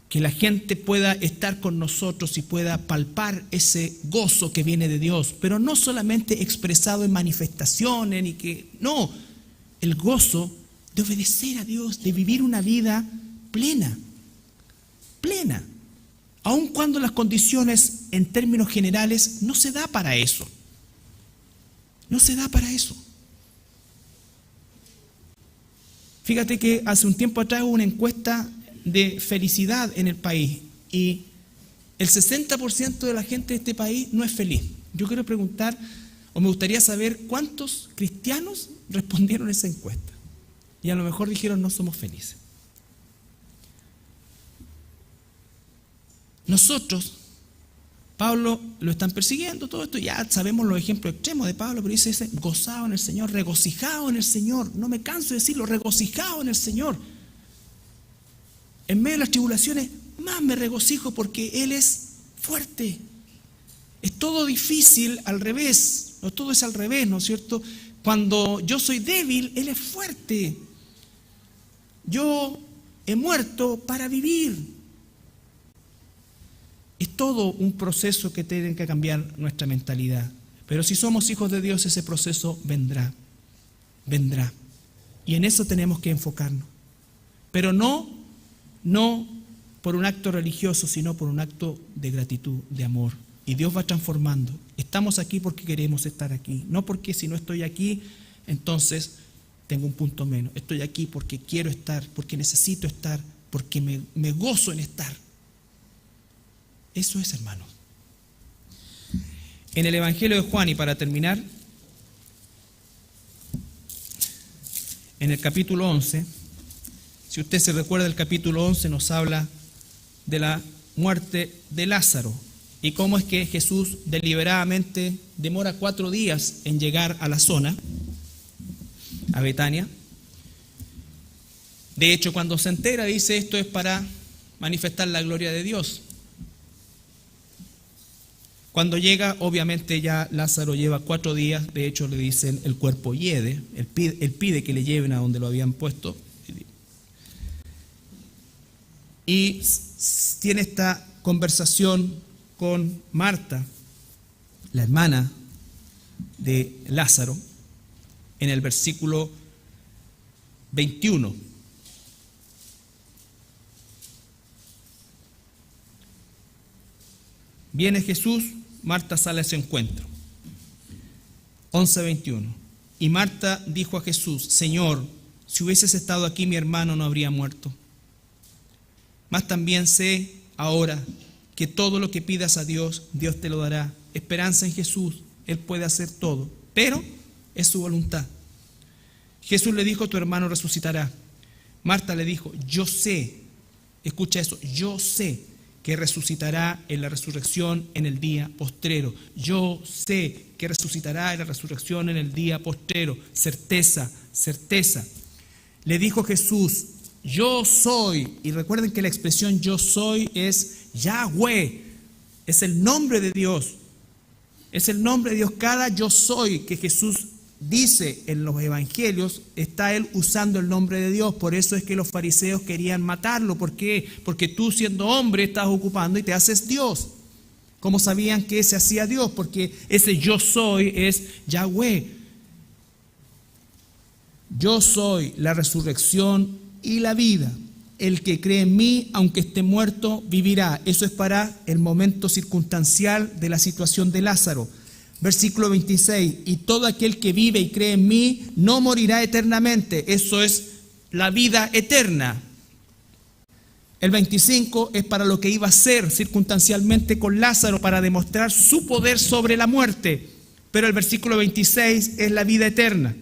Que la gente pueda estar con nosotros y pueda palpar ese gozo que viene de Dios, pero no solamente expresado en manifestaciones, no, el gozo de obedecer a Dios, de vivir una vida plena, aun cuando las condiciones en términos generales no se da para eso, Fíjate que hace un tiempo atrás hubo una encuesta de felicidad en el país y el 60% de la gente de este país no es feliz. Yo quiero preguntar, o me gustaría saber cuántos cristianos respondieron a esa encuesta y a lo mejor dijeron no somos felices. Nosotros, Pablo lo están persiguiendo, todo esto, ya sabemos los ejemplos extremos de Pablo, pero dice gozado en el Señor, regocijado en el Señor, no me canso de decirlo, regocijado en el Señor. En medio de las tribulaciones, más me regocijo porque Él es fuerte. Es todo difícil al revés, o todo es al revés, ¿no es cierto? Cuando yo soy débil, Él es fuerte. Yo he muerto para vivir. Es todo un proceso que tiene que cambiar nuestra mentalidad. Pero si somos hijos de Dios, ese proceso vendrá. Y en eso tenemos que enfocarnos. Pero no por un acto religioso, sino por un acto de gratitud, de amor. Y Dios va transformando. Estamos aquí porque queremos estar aquí. No porque si no estoy aquí, entonces tengo un punto menos. Estoy aquí porque quiero estar, porque necesito estar, porque me gozo en estar. Eso es, hermanos. En el Evangelio de Juan, y para terminar, en el capítulo 11, si usted se recuerda, el capítulo 11 nos habla de la muerte de Lázaro y cómo es que Jesús deliberadamente demora 4 días en llegar a la zona, a Betania. De hecho, cuando se entera, dice esto es para manifestar la gloria de Dios. Cuando llega, obviamente ya Lázaro lleva 4 días, de hecho le dicen el cuerpo hiede, él pide que le lleven a donde lo habían puesto. Y tiene esta conversación con Marta, la hermana de Lázaro, en el versículo 21. Viene Jesús, Marta sale a ese encuentro. 11:21. Y Marta dijo a Jesús: Señor, si hubieses estado aquí, mi hermano no habría muerto. Mas también sé ahora que todo lo que pidas a Dios, Dios te lo dará. Esperanza en Jesús, Él puede hacer todo, pero es su voluntad. Jesús le dijo: tu hermano resucitará. Marta le dijo: yo sé, escucha eso, yo sé que resucitará en la resurrección en el día postrero. Yo sé que resucitará en la resurrección en el día postrero. Certeza, certeza. Le dijo Jesús, yo soy. Y recuerden que la expresión yo soy es Yahweh. Es el nombre de Dios. Es el nombre de Dios. Cada yo soy que Jesús dice en los evangelios, está él usando el nombre de Dios. Por eso es que los fariseos querían matarlo. ¿Por qué? Porque tú, siendo hombre, estás ocupando y te haces Dios. ¿Cómo sabían que se hacía Dios? Porque ese yo soy es Yahweh. Yo soy la resurrección y la vida. El que cree en mí, aunque esté muerto, vivirá. Eso es para el momento circunstancial de la situación de Lázaro. Versículo 26, y todo aquel que vive y cree en mí no morirá eternamente. Eso es la vida eterna. El 25 es para lo que iba a ser circunstancialmente con Lázaro, para demostrar su poder sobre la muerte. Pero el versículo 26 es la vida eterna.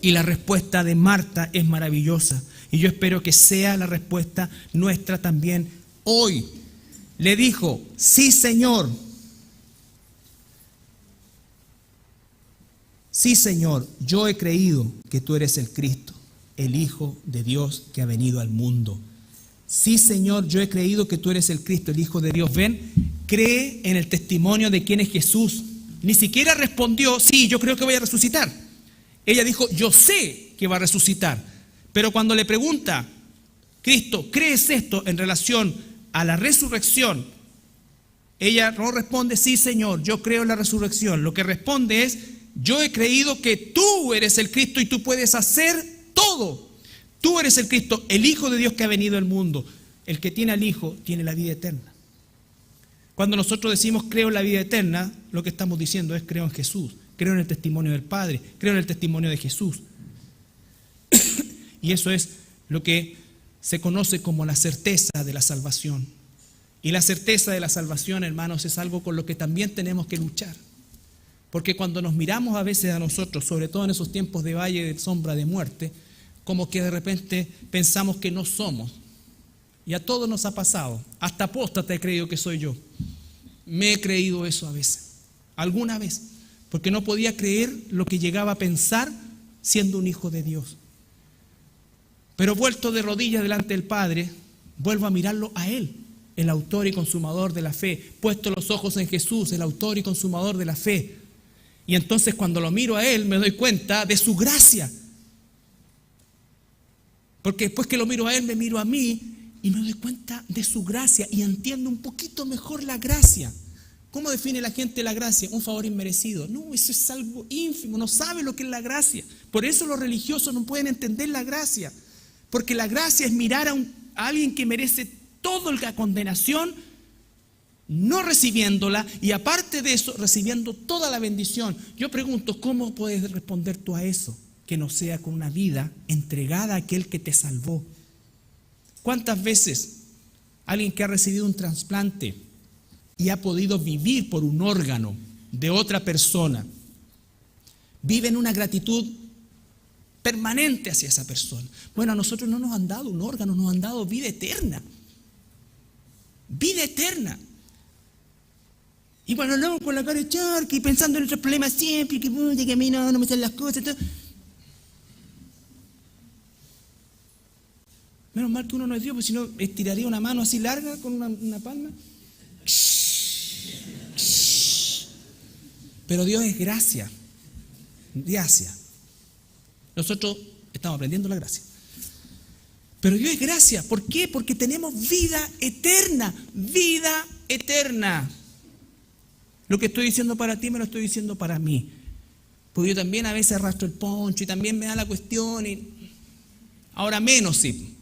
Y la respuesta de Marta es maravillosa. Y yo espero que sea la respuesta nuestra también hoy. Le dijo, sí, Señor. Sí, Señor, yo he creído que tú eres el Cristo, el Hijo de Dios que ha venido al mundo. Sí, Señor, yo he creído que tú eres el Cristo, el Hijo de Dios. Ven, cree en el testimonio de quién es Jesús. Ni siquiera respondió, sí, yo creo que voy a resucitar. Ella dijo, yo sé que va a resucitar. Pero cuando le pregunta, Cristo, ¿crees esto en relación a la resurrección? Ella no responde, sí, Señor, yo creo en la resurrección. Lo que responde es, yo he creído que tú eres el Cristo y tú puedes hacer todo. Tú eres el Cristo, el Hijo de Dios que ha venido al mundo. El que tiene al Hijo tiene la vida eterna. Cuando nosotros decimos creo en la vida eterna, lo que estamos diciendo es creo en Jesús, creo en el testimonio del Padre, creo en el testimonio de Jesús. Y eso es lo que se conoce como la certeza de la salvación. Y la certeza de la salvación, hermanos, es algo con lo que también tenemos que luchar. Porque cuando nos miramos a veces a nosotros, sobre todo en esos tiempos de valle de sombra de muerte, como que de repente pensamos que no somos. Y a todos nos ha pasado. Hasta apóstata he creído que soy yo. Me he creído eso a veces. Alguna vez. Porque no podía creer lo que llegaba a pensar siendo un hijo de Dios. Pero vuelto de rodillas delante del Padre, vuelvo a mirarlo a Él, el autor y consumador de la fe. Puesto los ojos en Jesús, el autor y consumador de la fe. Y entonces cuando lo miro a Él me doy cuenta de su gracia. Porque después que lo miro a Él me miro a mí y me doy cuenta de su gracia y entiendo un poquito mejor la gracia. ¿Cómo define la gente la gracia? Un favor inmerecido. No, eso es algo ínfimo, no sabe lo que es la gracia. Por eso los religiosos no pueden entender la gracia. Porque la gracia es mirar a alguien que merece toda la condenación, no recibiéndola, y aparte de eso, recibiendo toda la bendición. Yo pregunto, ¿cómo puedes responder tú a eso? Que no sea con una vida entregada a aquel que te salvó. ¿Cuántas veces alguien que ha recibido un trasplante y ha podido vivir por un órgano de otra persona, vive en una gratitud permanente hacia esa persona? Bueno, a nosotros no nos han dado un órgano, nos han dado vida eterna. Vida eterna. Y bueno, hablamos con la cara de charca y pensando en nuestros problemas siempre, que a mí no me salen las cosas. Todo. Menos mal que uno no es Dios, porque si no estiraría una mano así larga con una palma. Pero Dios es gracia. Gracia. Nosotros estamos aprendiendo la gracia. Pero Dios es gracia. ¿Por qué? Porque tenemos vida eterna. Vida eterna. Lo que estoy diciendo para ti me lo estoy diciendo para mí. Porque yo también a veces arrastro el poncho y también me da la cuestión. Ahora menos, sí.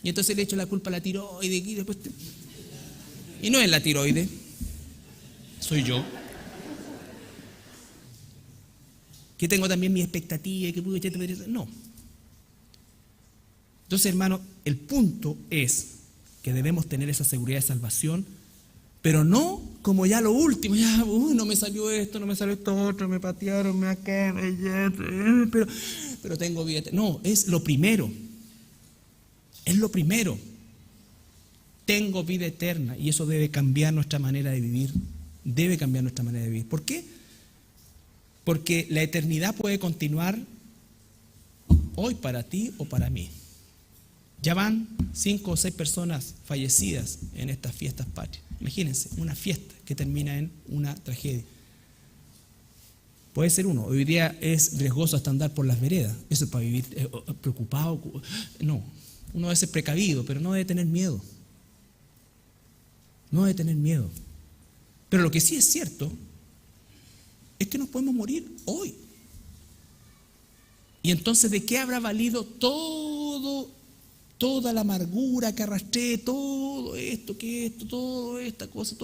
Y entonces le echo la culpa a la tiroide. Y, después y no es la tiroide. Soy yo. Que tengo también mi expectativa. No. Entonces, hermano, el punto es que debemos tener esa seguridad de salvación, pero no como ya lo último, ya no me salió esto, no me salió esto otro, me patearon, me acá, pero tengo vida. No, es lo primero. Es lo primero. tengo vida eterna, y eso debe cambiar nuestra manera de vivir. Debe cambiar nuestra manera de vivir. ¿Por qué? Porque la eternidad puede continuar hoy para ti o para mí. Ya van 5 o 6 personas fallecidas en estas fiestas patrias. Imagínense, una fiesta que termina en una tragedia. Puede ser uno. Hoy día es riesgoso hasta andar por las veredas. Eso es para vivir preocupado. No, uno debe ser precavido, pero no debe tener miedo. No debe tener miedo. Pero lo que sí es cierto es que nos podemos morir hoy. Y entonces, ¿de qué habrá valido toda la amargura que arrastré, todo esto, toda esta cosa,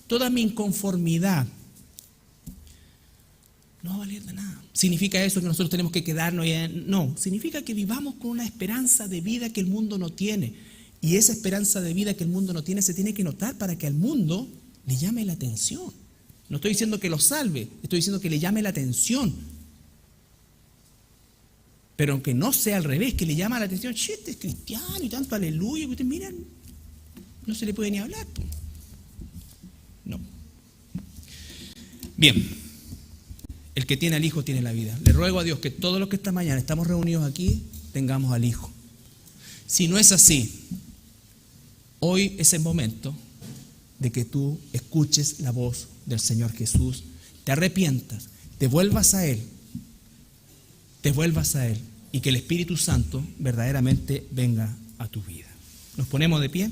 toda mi inconformidad? No va a valer de nada. ¿Significa eso que nosotros tenemos que quedarnos? No, significa que vivamos con una esperanza de vida que el mundo no tiene. Y esa esperanza de vida que el mundo no tiene se tiene que notar para que al mundo le llame la atención. No estoy diciendo que lo salve, estoy diciendo que le llame la atención. Pero aunque no sea al revés, que le llama la atención, este es cristiano y tanto aleluya, que ustedes miran, no se le puede ni hablar. No. Bien, el que tiene al Hijo tiene la vida. Le ruego a Dios que todos los que esta mañana estamos reunidos aquí, tengamos al Hijo. Si no es así, hoy es el momento de que tú escuches la voz del Señor Jesús, te arrepientas, te vuelvas a Él y que el Espíritu Santo verdaderamente venga a tu vida. Nos ponemos de pie.